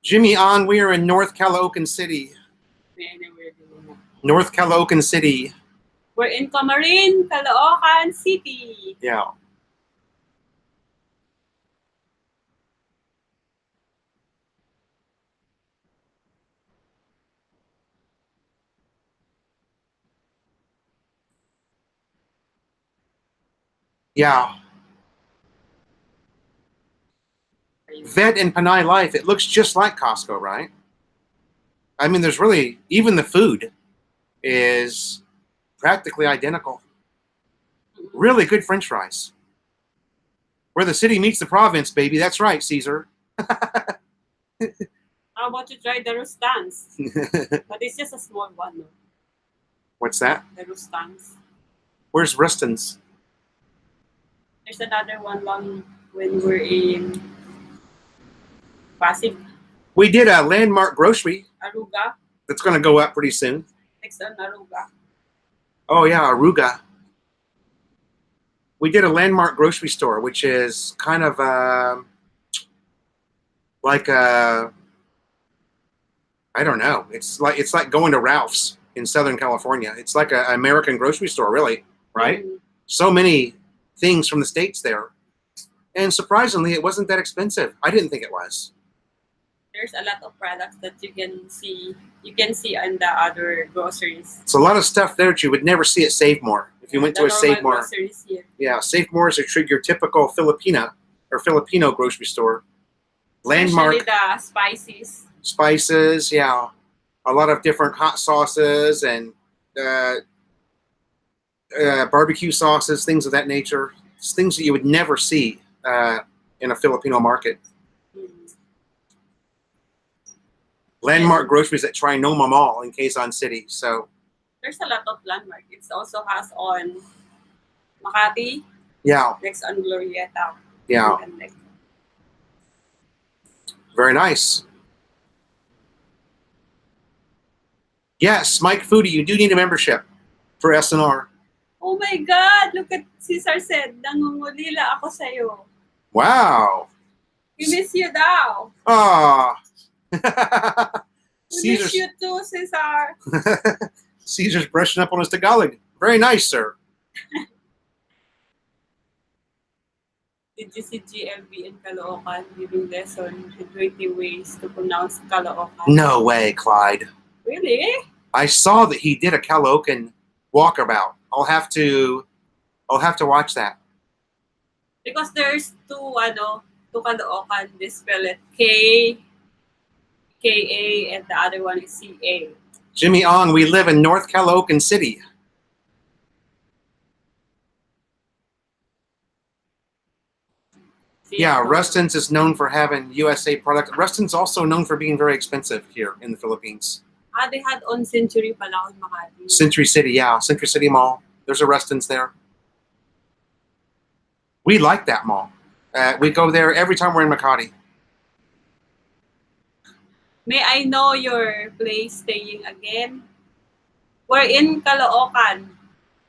Jimmy on, we are in North Caloocan City. North Caloocan City. We're in Camarin, Caloocan City. Yeah. Yeah. Vet and Panay Life, it looks just like Costco, right? I mean, there's really, even the food is practically identical. Really good French fries. Where the city meets the province, baby. That's right, Caesar. How about you try the Rustans? But it's just a small one. No? What's that? The Rustans. Where's Rustin's? There's another one long when we're in Pasig, We did a landmark grocery Aruga. that's going to go up pretty soon. Next on Aruga. Oh, yeah, Aruga. We did a landmark grocery store, which is kind of like a, I don't know. It's like going to Ralph's in Southern California. It's like an American grocery store, really, right? Mm. So many things from the States there. And surprisingly, it wasn't that expensive. I didn't think it was. There's a lot of products that you can see. You can see on the other groceries. It's a lot of stuff there that you would never see at Save More. If you went to a Save More. Groceries here. Yeah, Save More is your typical Filipina or Filipino grocery store. Landmark. Especially the spices. Spices, yeah. A lot of different hot sauces and barbecue sauces, things of that nature. It's things that you would never see in a Filipino market. Landmark groceries at Trinoma Mall in Quezon City. So there's a lot of landmark. It also has on Makati. Yeah. Next on Glorieta. Yeah. Very nice. Yes, Mike Foodie, you do need a membership for SNR. Oh my God! Look at Cesar said, nangungulila ako sa'yo. Wow. We miss you daw. Ah. We miss you too, Cesar. Caesar's brushing up on his Tagalog. Very nice, sir. Did you see GLB in Caloocan giving lesson in 20 ways to pronounce Caloocan? No way, Clyde. Really? I saw that he did a Caloocan walkabout. I'll have to watch that. Because there's two Caloocan. They spell it K-A, and the other one is C-A. Jimmy Ong, we live in North Caloocan City. Yeah, Rustin's is known for having USA product. Rustin's also known for being very expensive here in the Philippines. They had on Century pala in Makati. Century City, yeah. Century City Mall. There's a Rustin's there. We like that mall. We go there every time we're in Makati. May I know your place staying again? We're in Caloocan.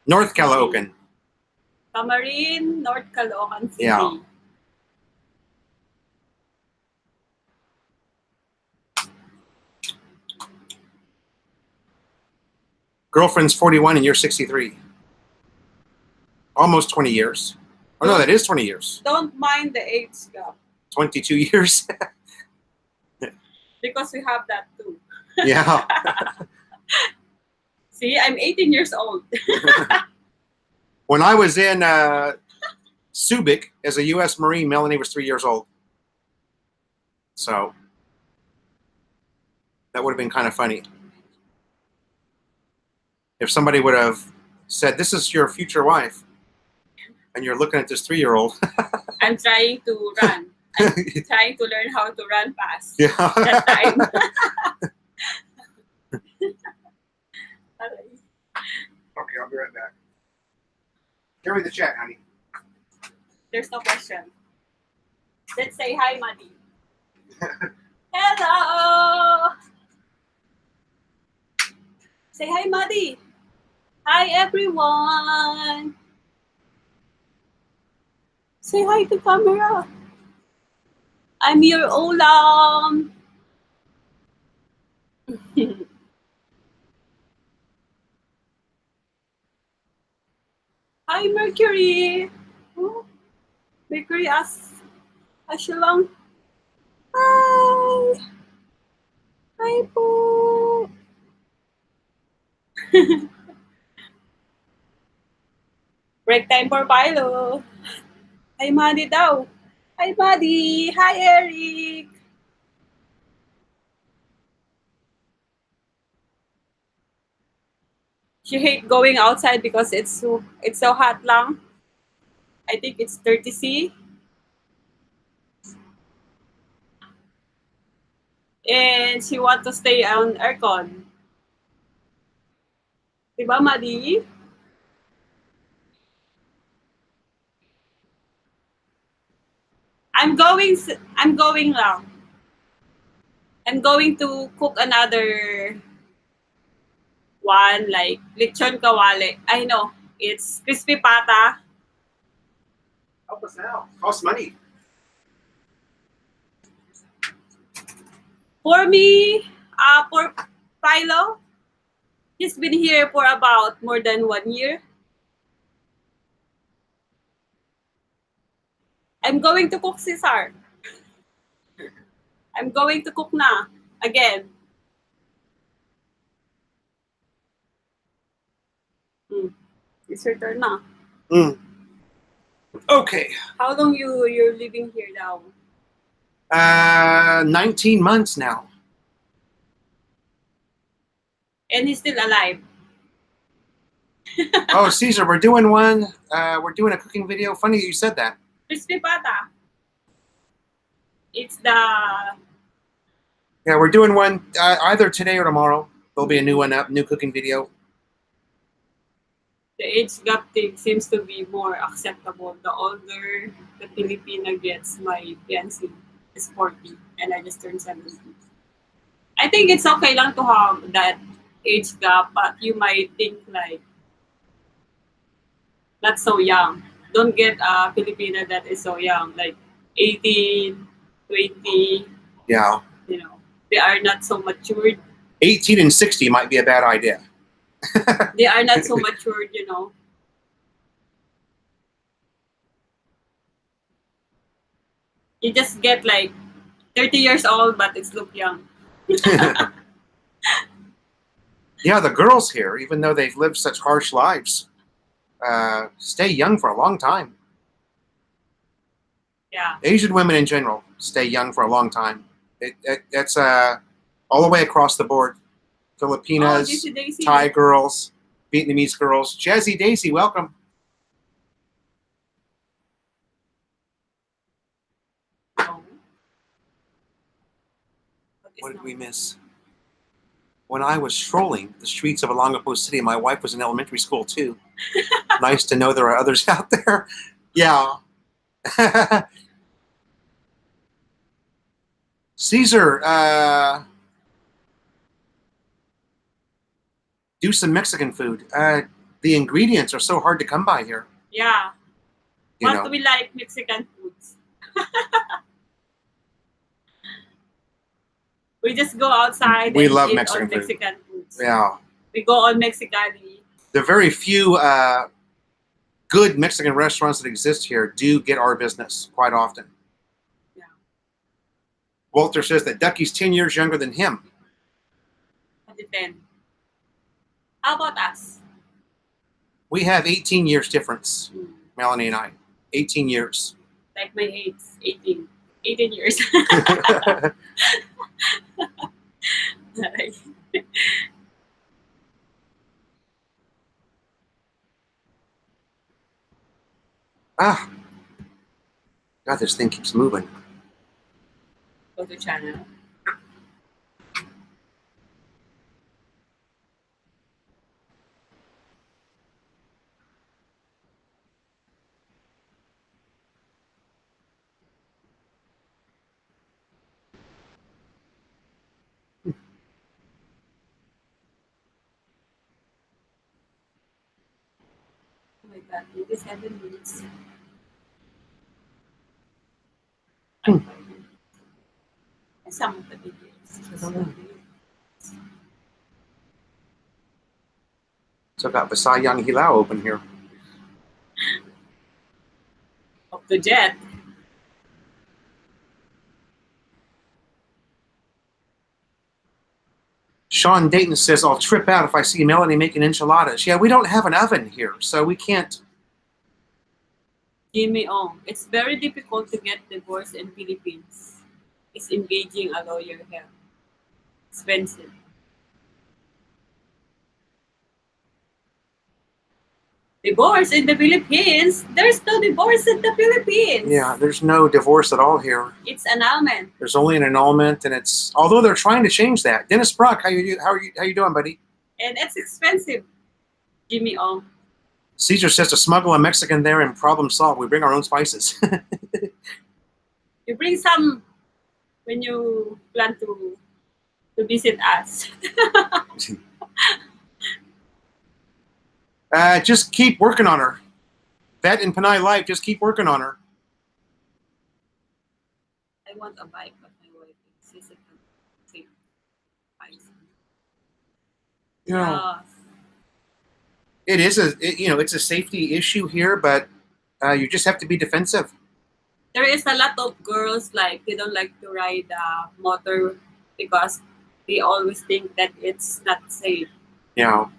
North Caloocan. Camarin, North Caloocan City. Yeah. Girlfriend's 41 and you're 63. Almost 20 years. Oh no, that is 20 years. Don't mind the age gap. 22 years. Because we have that too. Yeah. See, I'm 18 years old. When I was in Subic as a U.S. Marine, Melanie was 3 years old. So that would have been kind of funny. If somebody would have said, this is your future wife, and you're looking at this 3-year-old. I'm trying to run. I'm trying to learn how to run fast. Yeah. That time. Okay, I'll be right back. Carry the chat, honey. There's no question. Let's say hi, Maddie. Hello. Say hi, Maddie. Hi, everyone. Say hi to camera. I'm your Olam. Hi, Mercury. Oh, Mercury siya lang. Hi. Hi po. Break time for Pilo. Hi, Maddie daw. Hi, Maddie. Hi, Eric. She hate going outside because it's so hot lang. I think it's 30 C. And she want to stay on aircon. Diba, Maddie? I'm going lang. I'm going to cook another one, like lechon kawali. I know, it's crispy pata. Help us out. Costs money. For me, for Philo, he's been here for about more than 1 year. I'm going to cook Cesar. I'm going to cook na again. It's your turn na. Okay. How long you're living here now? 19 months now. And he's still alive. Oh, Caesar, we're doing one. We're doing a cooking video. Funny you said that. Crispy pata. It's the Yeah, we're doing one either today or tomorrow. There'll be a new one up, new cooking video. age gap thing seems to be more acceptable. The older the Filipina gets, my fiancé is 40 and I just turned 70. I think it's okay lang to have that age gap, but you might think like, that's so young. Don't get a Filipina that is so young, like 18, 20, Yeah. you know, they are not so matured. 18 and 60 might be a bad idea. They are not so matured, you know. You just get like 30 years old, but it's look young. Yeah, the girls here, even though they've lived such harsh lives, stay young for a long time. Yeah. Asian women in general stay young for a long time. It's all the way across the board. Filipinas, Daisy, Daisy. Thai girls, Vietnamese girls. Jazzy Daisy, welcome. Oh. What did we miss? When I was strolling the streets of Olongapo City, my wife was in elementary school too. Nice to know there are others out there. Yeah. Caesar, do some Mexican food. The ingredients are so hard to come by here. Yeah. You What know. do we like Mexican foods? We just go outside We and love eat Mexican on food. Mexican foods. Yeah. We go on Mexicali. The very few good Mexican restaurants that exist here do get our business quite often. Yeah. Walter says that Ducky's 10 years younger than him. 10. How about us? We have 18 years difference, Melanie and I. 18 years. Like my age, 18. 18 years. Ah. God, this thing keeps moving. Go to channel. Oh my God, maybe 7 minutes. Hmm. And some of the videos. I don't know. So I've got Visayang Hilao open here. Of the jet. Sean Dayton says, I'll trip out if I see Melanie making enchiladas. Yeah, we don't have an oven here, so we can't. Jimmy Ong. It's very difficult to get divorced in Philippines. It's engaging a lawyer here. Expensive. Divorce in the Philippines? There's no divorce in the Philippines. Yeah, there's no divorce at all here. It's annulment. There's only an annulment, and it's, although they're trying to change that. Dennis Brock, how you doing, buddy? And it's expensive. Jimmy Ong. Caesar says to smuggle a Mexican there and problem solve. We bring our own spices. You bring some when you plan to visit us. Just keep working on her. Vet and Panay Life, just keep working on her. I want a bike, but my wife insists on take bikes. You know, it is it's a safety issue here, but you just have to be defensive. There is a lot of girls like they don't like to ride motor because they always think that it's not safe. Yeah.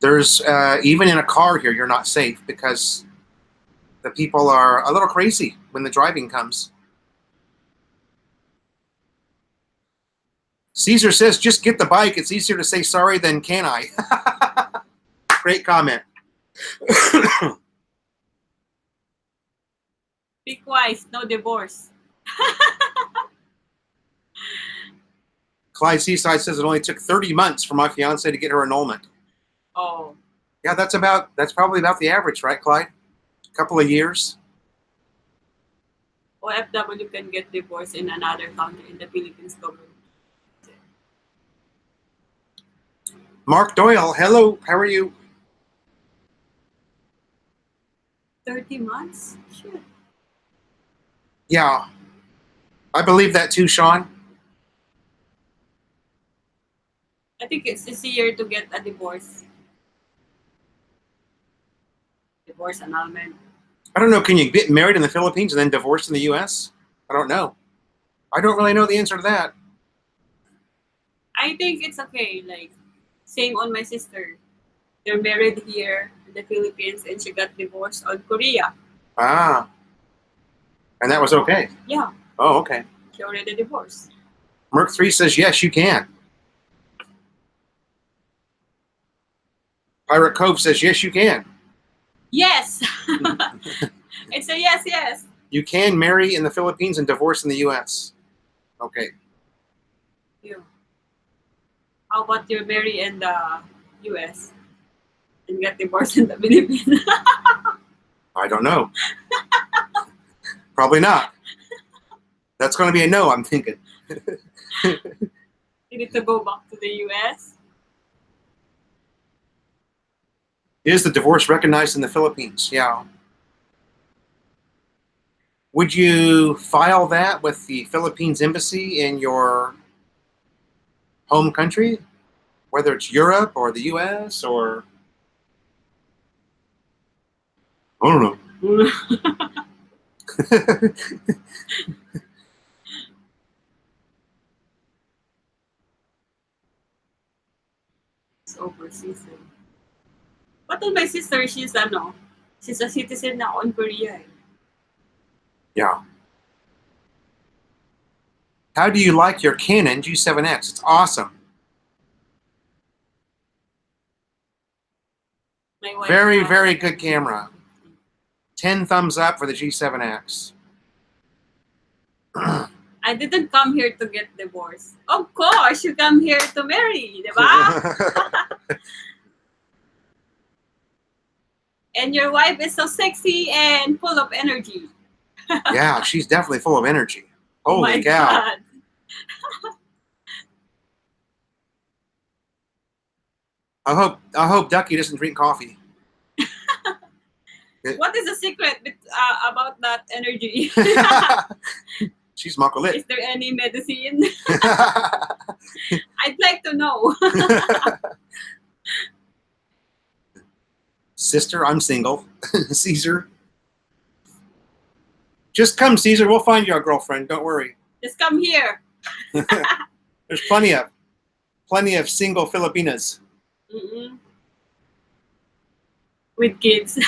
There's even in a car here, you're not safe because the people are a little crazy when the driving comes. Caesar says, just get the bike. It's easier to say sorry than can I. Great comment. Be wise, no divorce. Clyde Seaside says it only took 30 months for my fiance to get her annulment. Oh. Yeah, that's probably about the average, right, Clyde? A couple of years. OFW can get divorced in another country in the Philippines government. Mark Doyle, hello, how are you? 30 months? Shit. Yeah, I believe that too, Sean. I think it's easier to get a divorce. Divorce annulment. I don't know, can you get married in the Philippines and then divorced in the U.S.? I don't know. I don't really know the answer to that. I think it's okay. Like, same on my sister. They're married here in the Philippines and she got divorced on Korea. Ah. And that was okay? Yeah. Oh, okay. She already divorced. Merc3 says, yes, you can. Pirate Cove says, yes, you can. Yes. It's a yes, yes. You can marry in the Philippines and divorce in the U.S. Okay. Yeah. How about you marry in the U.S. and get divorced in the Philippines? I don't know. Probably not. That's going to be a no, I'm thinking. You need to go back to the U.S. Is the divorce recognized in the Philippines? Yeah. Would you file that with the Philippines embassy in your home country? Whether it's Europe or the U.S. or... I don't know. It's overseas. But on my sister, she's a citizen now on Korea. Yeah. How do you like your Canon G7X? It's awesome. My wife Very, has- very good camera. 10 thumbs up for the G7X. I didn't come here to get divorced. Of course, you come here to marry, diba? And your wife is so sexy and full of energy. Yeah, she's definitely full of energy. Oh Holy my cow. God. I hope Ducky doesn't drink coffee. What is the secret about that energy? She's makulit. Is there any medicine? I'd like to know. Sister, I'm single. Caesar. Just come, Caesar. We'll find you a girlfriend. Don't worry. Just come here. There's plenty of single Filipinas. Mm-mm. With kids.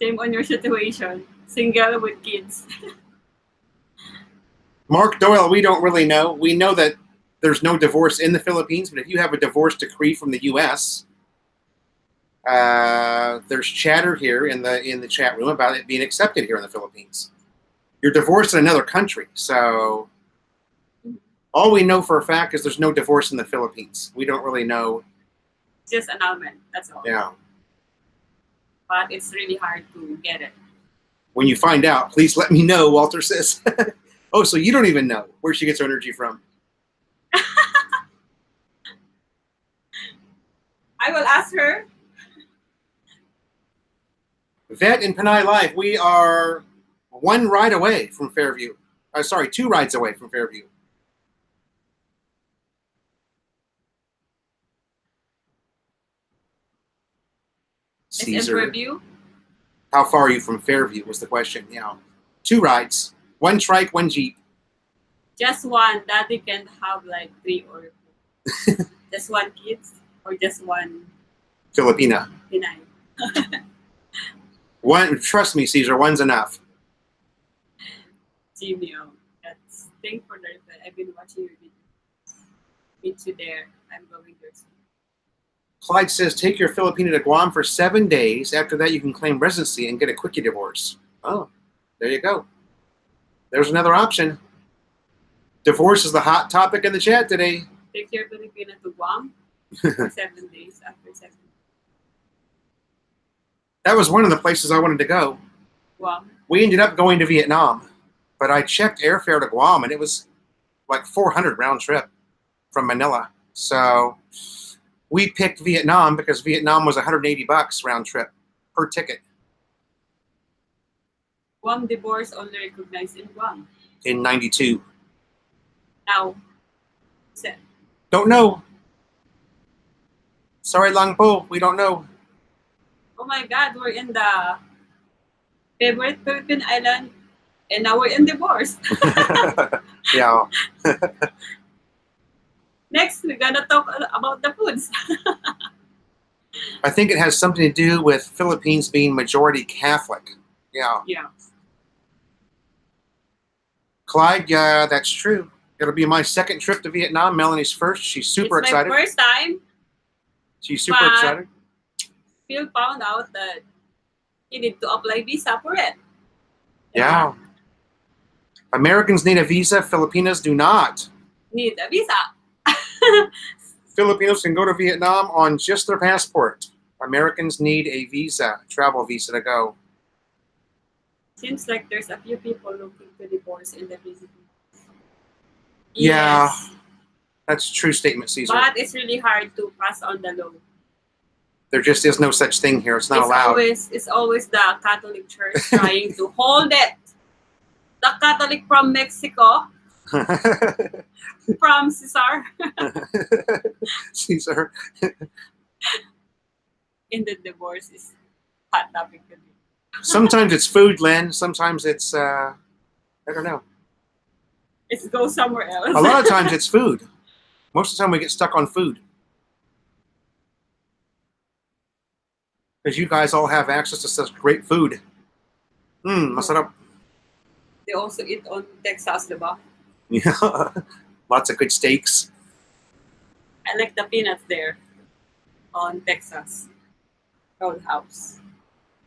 Same on your situation. Single with kids. Mark Doyle, we don't really know. We know that there's no divorce in the Philippines, but if you have a divorce decree from the U.S., there's chatter here in the chat room about it being accepted here in the Philippines. You're divorced in another country, so all we know for a fact is there's no divorce in the Philippines. We don't really know. Just annulment. That's all. Yeah. But it's really hard to get it. When you find out, please let me know, Walter says. Oh, so you don't even know where she gets her energy from. I will ask her. Vet and Panay Live, we are one ride away from Fairview. Sorry, 2 rides away from Fairview. Caesar. Fairview? How far are you from Fairview was the question. Yeah. 2 rides. 1 trike, 1 Jeep. Just one. Daddy can have like 3 or 4. Just 1 kids or just 1 Filipina. Pinay. One, trust me, Caesar, 1's enough. Jimmy, that's thank for that. I've been watching your videos. Meet you there. I'm going there soon. Clyde says, take your Filipina to Guam for 7 days. After that, you can claim residency and get a quickie divorce. Oh, there you go. There's another option. Divorce is the hot topic in the chat today. Take your Filipina to Guam for 7 days after 7 days. That was one of the places I wanted to go. Guam. We ended up going to Vietnam, but I checked airfare to Guam, and it was like $400 round trip from Manila. So we picked Vietnam because Vietnam was $180 round trip per ticket. Guam divorce only recognized in Guam. In 92. Now, Don't know. Sorry, Lang Po, we don't know. oh my God, we're in the favorite Philippine island, and now we're in divorce. Yeah. Next, we're gonna talk about the foods. I think it has something to do with Philippines being majority Catholic. Yeah. Yeah. Clyde, yeah, that's true. It'll be my 2nd trip to Vietnam. Melanie's first. She's super it's excited. my first time. She's super but excited. Phil found out that he need to apply visa for it. Yeah. Americans need a visa. Filipinos do not. Need a visa. Filipinos can go to Vietnam on just their passport. Americans need a visa, travel visa to go. Seems like there's a few people looking to divorce in the Philippines. Yeah. Yes. That's a true statement, Caesar. But it's really hard to pass on the law. There just is no such thing here. It's not allowed. It's always the Catholic Church trying to hold it. The Catholic from Mexico, from Cesar, Caesar. in the divorce is hot topic to me. Sometimes it's food, Len. Sometimes it's, I don't know. Let's go somewhere else. A lot of times it's food. Most of the time we get stuck on food. Because you guys all have access to such great food. Masarap. They also eat on Texas, diba? Yeah. Lots of good steaks. I like the peanuts there on Texas Roadhouse.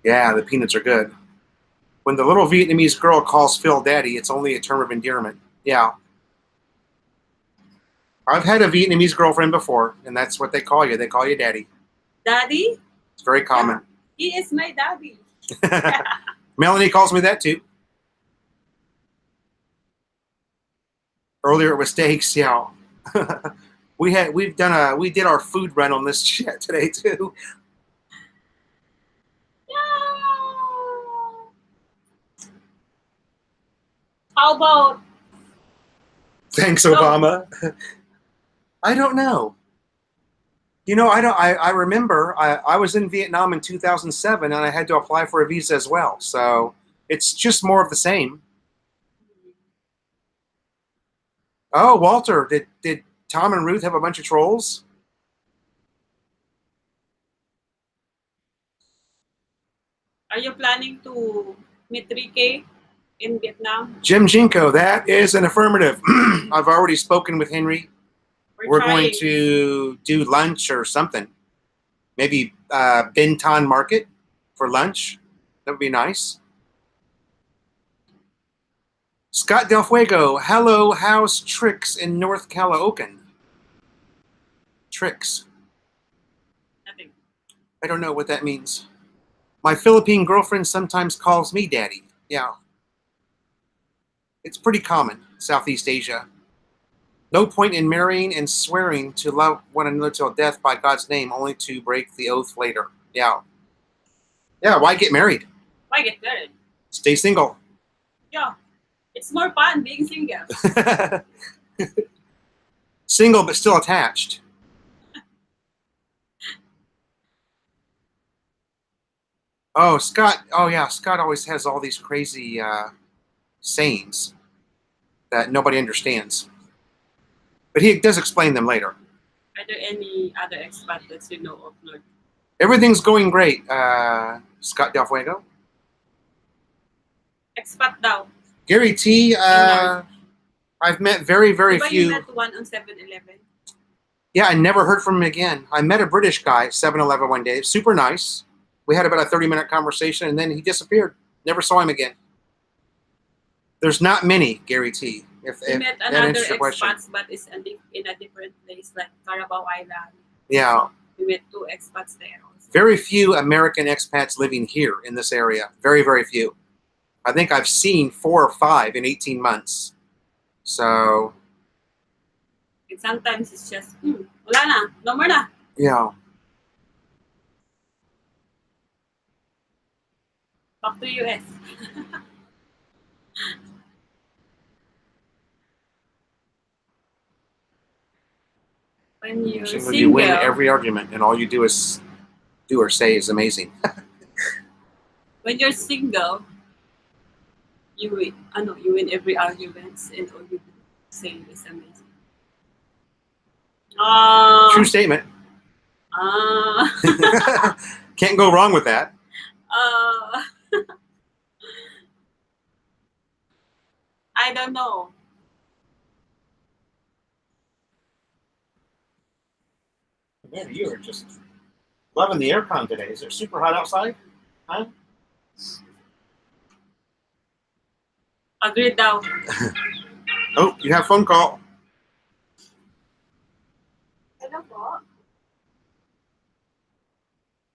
Yeah, the peanuts are good. When the little Vietnamese girl calls Phil daddy, it's only a term of endearment. Yeah. I've had a Vietnamese girlfriend before, and that's what they call you. They call you daddy. Daddy? It's very common. Yeah, he is my daddy. Melanie calls me that too. Earlier it was steaks. Yeah. we did our food run on this chat today too. Yeah. How about? Thanks, Obama. I don't know. You know, I remember I was in Vietnam in 2007 and I had to apply for a visa as well. So it's just more of the same. Oh, Walter, did Tom and Ruth have a bunch of trolls? Are you planning to meet 3K in Vietnam? Jim Jinko, that is an affirmative. I've already spoken with Henry. We're going to do lunch or something. Maybe Benton Market for lunch. That would be nice. Scott Del Fuego, hello, how's Tricks in North Calaocan? Tricks. Nothing. I don't know what that means. My Philippine girlfriend sometimes calls me daddy. Yeah. It's pretty common, Southeast Asia. No point in marrying and swearing to love one another till death by God's name, only to break the oath later. Yeah. Yeah, why get married? Why get married? Stay single. Yeah. It's more fun being single. Single but still attached. Oh, Scott. Oh, yeah. Scott always has all these crazy sayings that nobody understands. But he does explain them later. Are there any other expats that you know of, Lord? Everything's going great, Scott Del Fuego. Expat daw. Gary T, I've met very few. You met one on 7-Eleven? Yeah, I never heard from him again. I met a British guy at 7-Eleven one day. Super nice. We had about a 30-minute conversation, and then he disappeared. Never saw him again. There's not many, Gary T. If met that another answers your question. expats, but it's in a different place, like Carabao Island. Yeah. We met 2 expats there also. Very few American expats living here in this area. Very few. I think I've seen 4 or 5 in 18 months. So. And sometimes it's just, wala na, no more na. Yeah. Back to US. When you're single, you win every argument, and all you do is do or say is amazing. When you're single, you win every argument, and all you say is amazing. True statement. Can't go wrong with that. I don't know. Man, you are just loving the aircon today. Is it super hot outside? Huh? Agreed daw. Oh, you have a phone call. Hello po.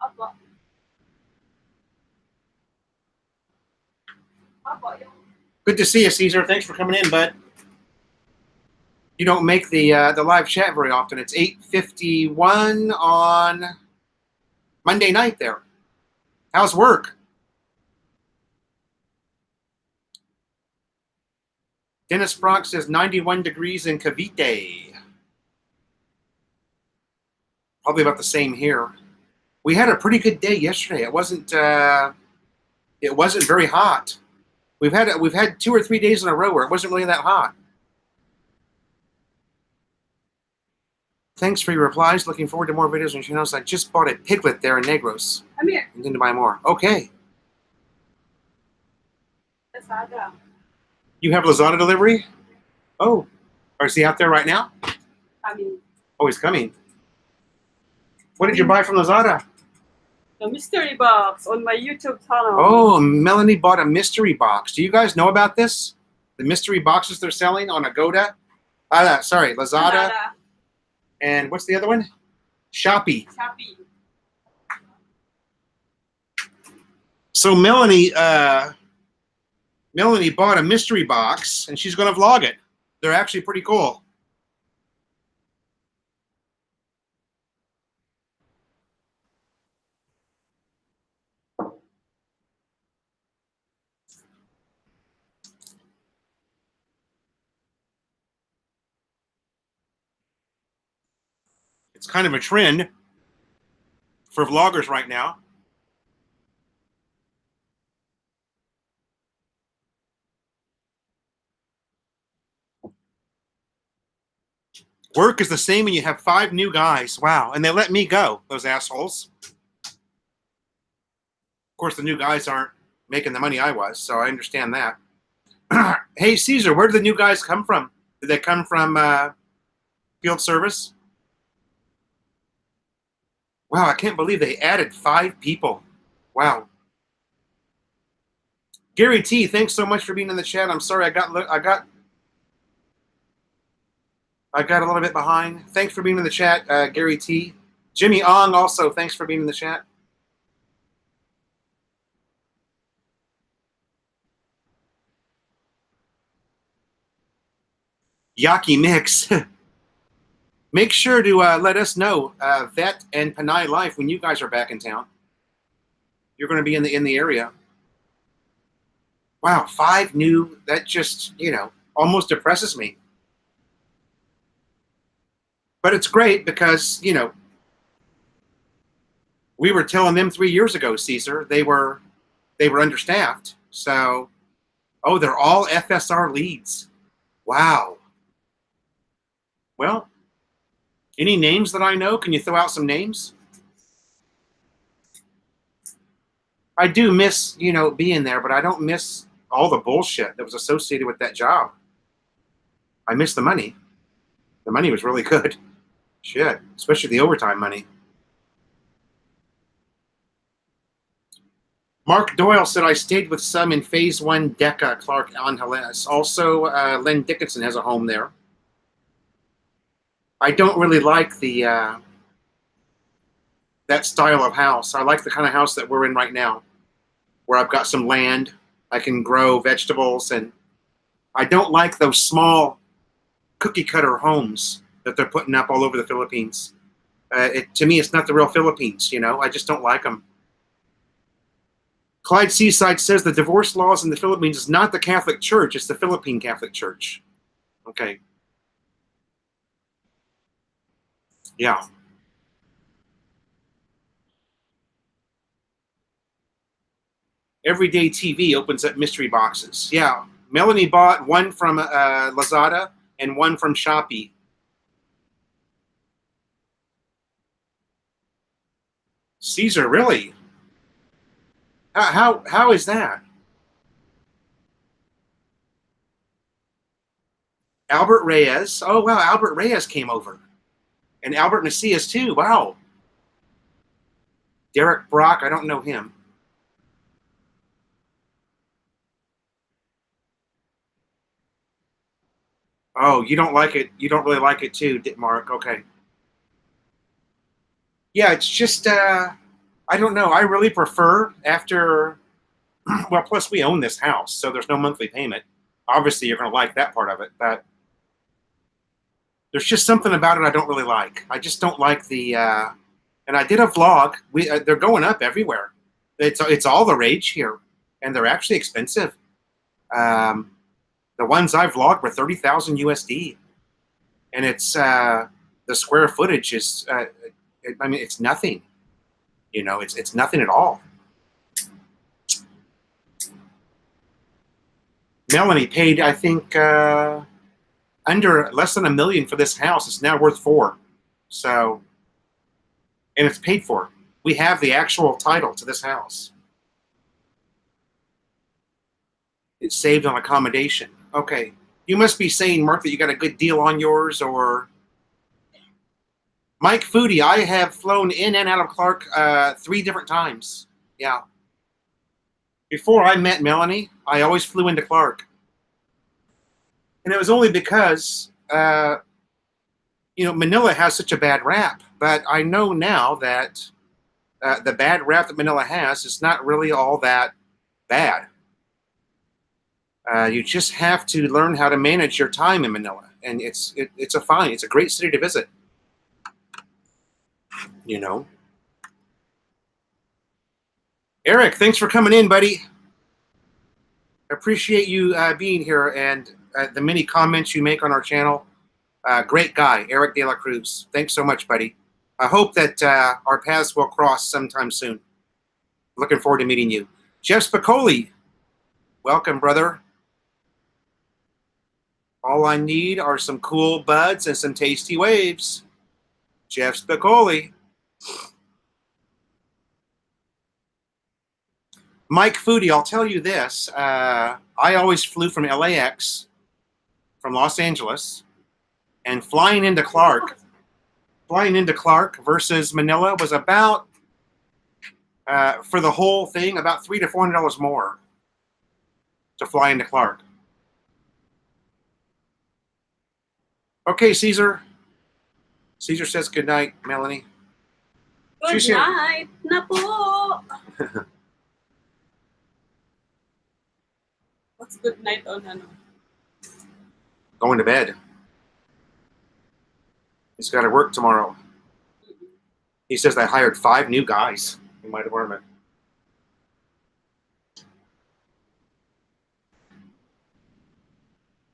Opo. Opo. Good to see you, Caesar. Thanks for coming in, bud. You don't make the live chat very often. It's 8:51 on Monday night there. How's work? Dennis Brock says 91 degrees in Cavite. Probably about the same here. We had a pretty good day yesterday. It wasn't very hot. We've had 2 or 3 days in a row where it wasn't really that hot. Thanks for your replies. Looking forward to more videos on channels. I just bought a piglet there in Negros. Come here. Intend to buy more. Okay. Lazada. You have Lazada delivery? Oh. Is he out there right now? Coming. Oh, he's coming. What did you buy from Lazada? The mystery box on my YouTube channel. Oh, Melanie bought a mystery box. Do you guys know about this? The mystery boxes they're selling on Agoda? Sorry, Lazada. And what's the other one? Shopee. So Melanie bought a mystery box, and she's going to vlog it. They're actually pretty cool. It's kind of a trend for vloggers right now. Work is the same when you have 5 new guys. Wow. And they let me go, those assholes. Of course, the new guys aren't making the money I was, so I understand that. Hey, Caesar, where did the new guys come from? Did they come from field service? Wow, I can't believe they added 5 people. Wow. Gary T, thanks so much for being in the chat. I'm sorry I got a little bit behind. Thanks for being in the chat, Gary T. Jimmy Ong also, thanks for being in the chat. Yaki Mix. Make sure to let us know, Vet and Panay Life, when you guys are back in town. You're going to be in the area. Wow, 5 new. That just, almost depresses me. But it's great because, we were telling them 3 years ago, Caesar, they were understaffed. So, oh, they're all FSR leads. Wow. Well, any names that I know? Can you throw out some names? I do miss, being there, but I don't miss all the bullshit that was associated with that job. I miss the money. The money was really good. Shit, especially the overtime money. Mark Doyle said, I stayed with some in Phase 1 Deca, Clark Angeles. Also, Len Dickinson has a home there. I don't really like the that style of house. I like the kind of house that we're in right now, where I've got some land, I can grow vegetables, and I don't like those small cookie cutter homes that they're putting up all over the Philippines. To me, it's not the real Philippines, I just don't like them. Clyde Seaside says the divorce laws in the Philippines is not the Catholic Church, it's the Philippine Catholic Church. Okay. Yeah. Everyday TV opens up mystery boxes. Yeah. Melanie bought one from Lazada and one from Shopee. Caesar, really? How is that? Albert Reyes. Oh, wow. Albert Reyes came over. And Albert Macias, too. Wow. Derek Brock. I don't know him. Oh, you don't like it. You don't really like it, too, Mark. Okay. Yeah, it's just, I don't know. I really prefer after, well, plus we own this house, so there's no monthly payment. Obviously, you're going to like that part of it, but there's just something about it I don't really like. I just don't like the, and I did a vlog. They're going up everywhere. It's all the rage here, and they're actually expensive. The ones I vlogged were 30,000 USD, and it's the square footage is, I mean, it's nothing. It's nothing at all. Melanie paid, I think, under less than $1 million for this house. It's now worth $4 million. So, and it's paid for. We have the actual title to this house. It's saved on accommodation. Okay. You must be saying, Mark, that you got a good deal on yours, or Mike Foodie. I have flown in and out of Clark 3 different times. Yeah. Before I met Melanie, I always flew into Clark. And it was only because, Manila has such a bad rap. But I know now that the bad rap that Manila has is not really all that bad. You just have to learn how to manage your time in Manila, and it's a great city to visit. You know. Eric, thanks for coming in, buddy. Appreciate you being here and the many comments you make on our channel. Great guy, Eric De La Cruz. Thanks so much, buddy. I hope that our paths will cross sometime soon. Looking forward to meeting you. Jeff Spicoli, welcome, brother. All I need are some cool buds and some tasty waves. Jeff Spicoli. Mike Foodie, I'll tell you this. I always flew from LAX, from Los Angeles, and flying into Clark versus Manila was about, for the whole thing, about $300 to $400 more to fly into Clark. Okay, Caesar. Caesar says good night, Melanie. Good night na po. What's good night on ano? Going to bed. He's got to work tomorrow. He says they hired 5 new guys in my department.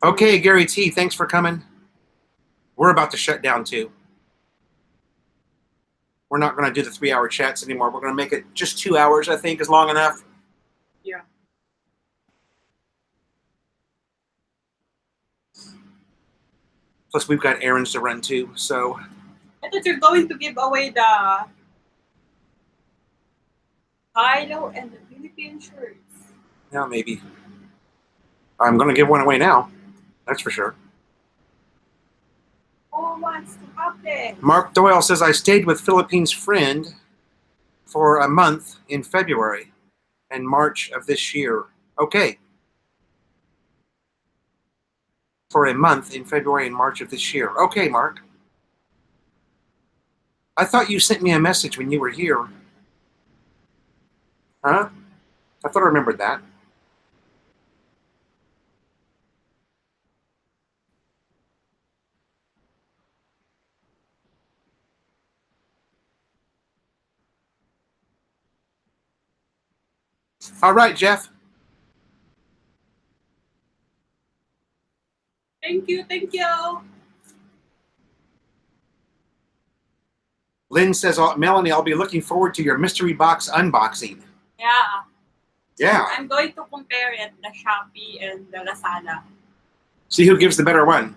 Okay, Gary T, thanks for coming. We're about to shut down too. We're not going to do the 3-hour chats anymore. We're going to make it just 2 hours, I think, is long enough. Yeah. Plus, we've got errands to run too, so. I thought you're going to give away the Hilo and the Philippine shirts. Yeah, maybe. I'm going to give one away now. That's for sure. Who wants to happen? Mark Doyle says, I stayed with Philippines' friend for a month in February and March of this year. Okay. For a month in February and March of this year. Okay, Mark. I thought you sent me a message when you were here. Huh? I thought I remembered that. All right, Jeff. Thank you, thank you. Lynn says, Melanie, I'll be looking forward to your mystery box unboxing. Yeah. Yeah. I'm going to compare it, the Shopee and the Lazada. See who gives the better one.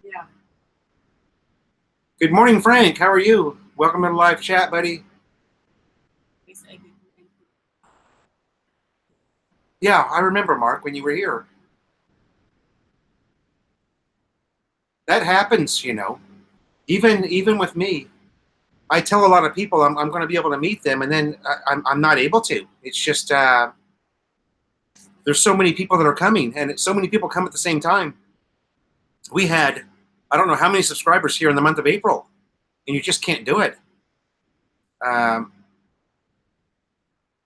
Yeah. Good morning, Frank. How are you? Welcome to the live chat, buddy. Yes, I did. Yeah, I remember, Mark, when you were here. That happens, you know. Even with me. I tell a lot of people I'm going to be able to meet them, and then I'm not able to. It's just there's so many people that are coming, and so many people come at the same time. We had, I don't know how many subscribers here in the month of April, and you just can't do it.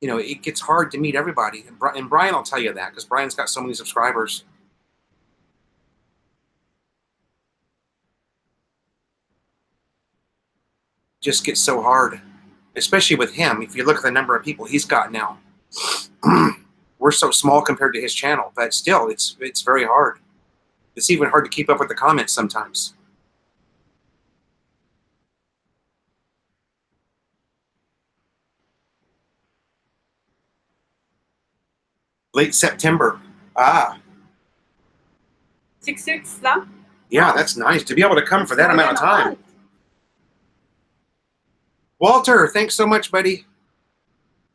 You know, it gets hard to meet everybody, and Brian will tell you that because Brian's got so many subscribers. Just gets so hard, especially with him. If you look at the number of people he's got now, we're so small compared to his channel, but still, it's very hard. It's even hard to keep up with the comments sometimes. Late September. 6 weeks lang? Yeah, that's nice to be able to come for that amount of time. Walter, thanks so much, buddy.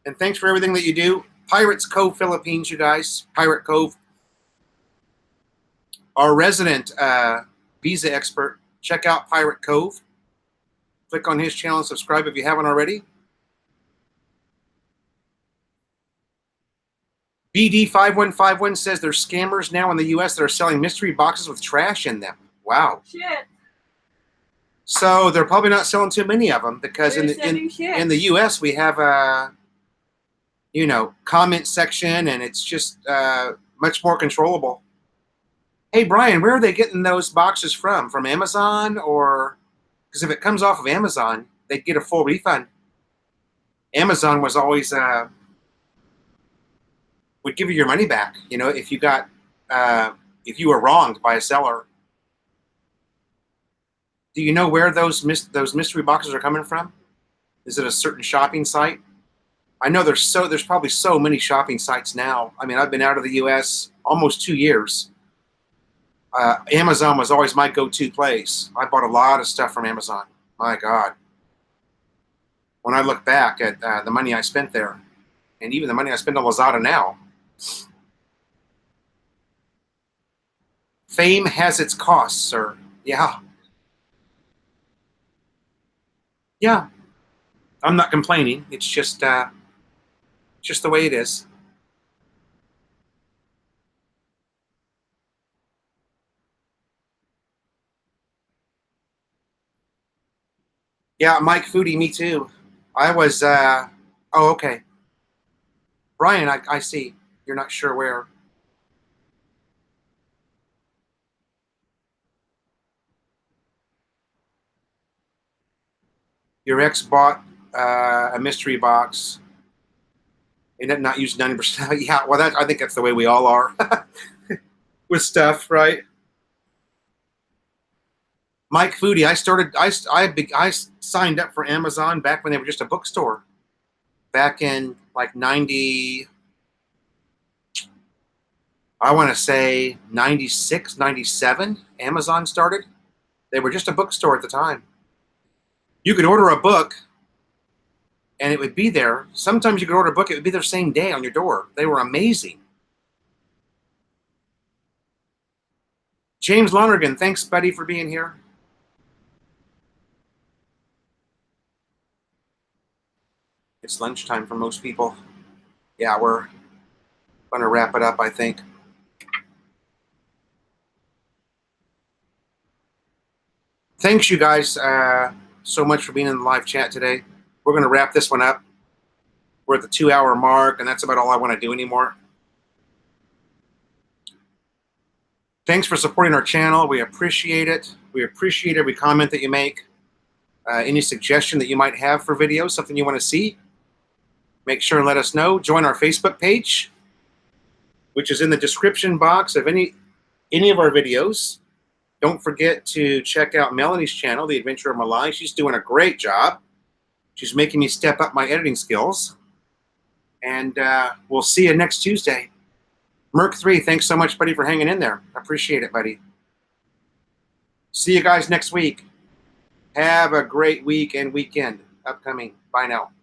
And thanks for everything that you do. Pirates Cove, Philippines, you guys. Pirate Cove. Our resident visa expert. Check out Pirate Cove. Click on his channel and subscribe if you haven't already. BD5151 says there's scammers now in the U.S. that are selling mystery boxes with trash in them. Wow. Shit. So they're probably not selling too many of them because in the U.S. we have a comment section, and it's just much more controllable. Hey, Brian, where are they getting those boxes from? From Amazon? Or because if it comes off of Amazon, they get a full refund. Amazon was always would give you your money back. You know, if you got if you were wronged by a seller. Do you know where those mystery boxes are coming from? Is it a certain shopping site? I know there's probably so many shopping sites now. I mean, I've been out of the U.S. almost 2 years. Amazon was always my go-to place. I bought a lot of stuff from Amazon. My God. When I look back at the money I spent there, and even the money I spend on Lazada now, fame has its costs, sir. Yeah. Yeah. I'm not complaining. It's just the way it is. Yeah, Mike Foodie, me too. I was, oh, okay. Brian, I see. You're not sure where. Your ex bought a mystery box and it not used 90%. Yeah, well, I think that's the way we all are with stuff, right? Mike Foodie, I signed up for Amazon back when they were just a bookstore. Back in like 90, I want to say 96, 97, Amazon started. They were just a bookstore at the time. You could order a book and it would be there. Sometimes you could order a book, it would be there same day on your door. They were amazing. James Lonergan, thanks, buddy, for being here. It's lunchtime for most people. Yeah, we're going to wrap it up, I think. Thanks, you guys, so much for being in the live chat today. We're going to wrap this one up. We're at the 2-hour mark, and that's about all I want to do anymore. Thanks for supporting our channel. We appreciate it. We appreciate every comment that you make. Any suggestion that you might have for videos, something you want to see, make sure and let us know. Join our Facebook page, which is in the description box of any of our videos. Don't forget to check out Melanie's channel, The Adventure of My Life. She's doing a great job. She's making me step up my editing skills. And we'll see you next Tuesday. Merc3, thanks so much, buddy, for hanging in there. I appreciate it, buddy. See you guys next week. Have a great week and weekend upcoming. Bye now.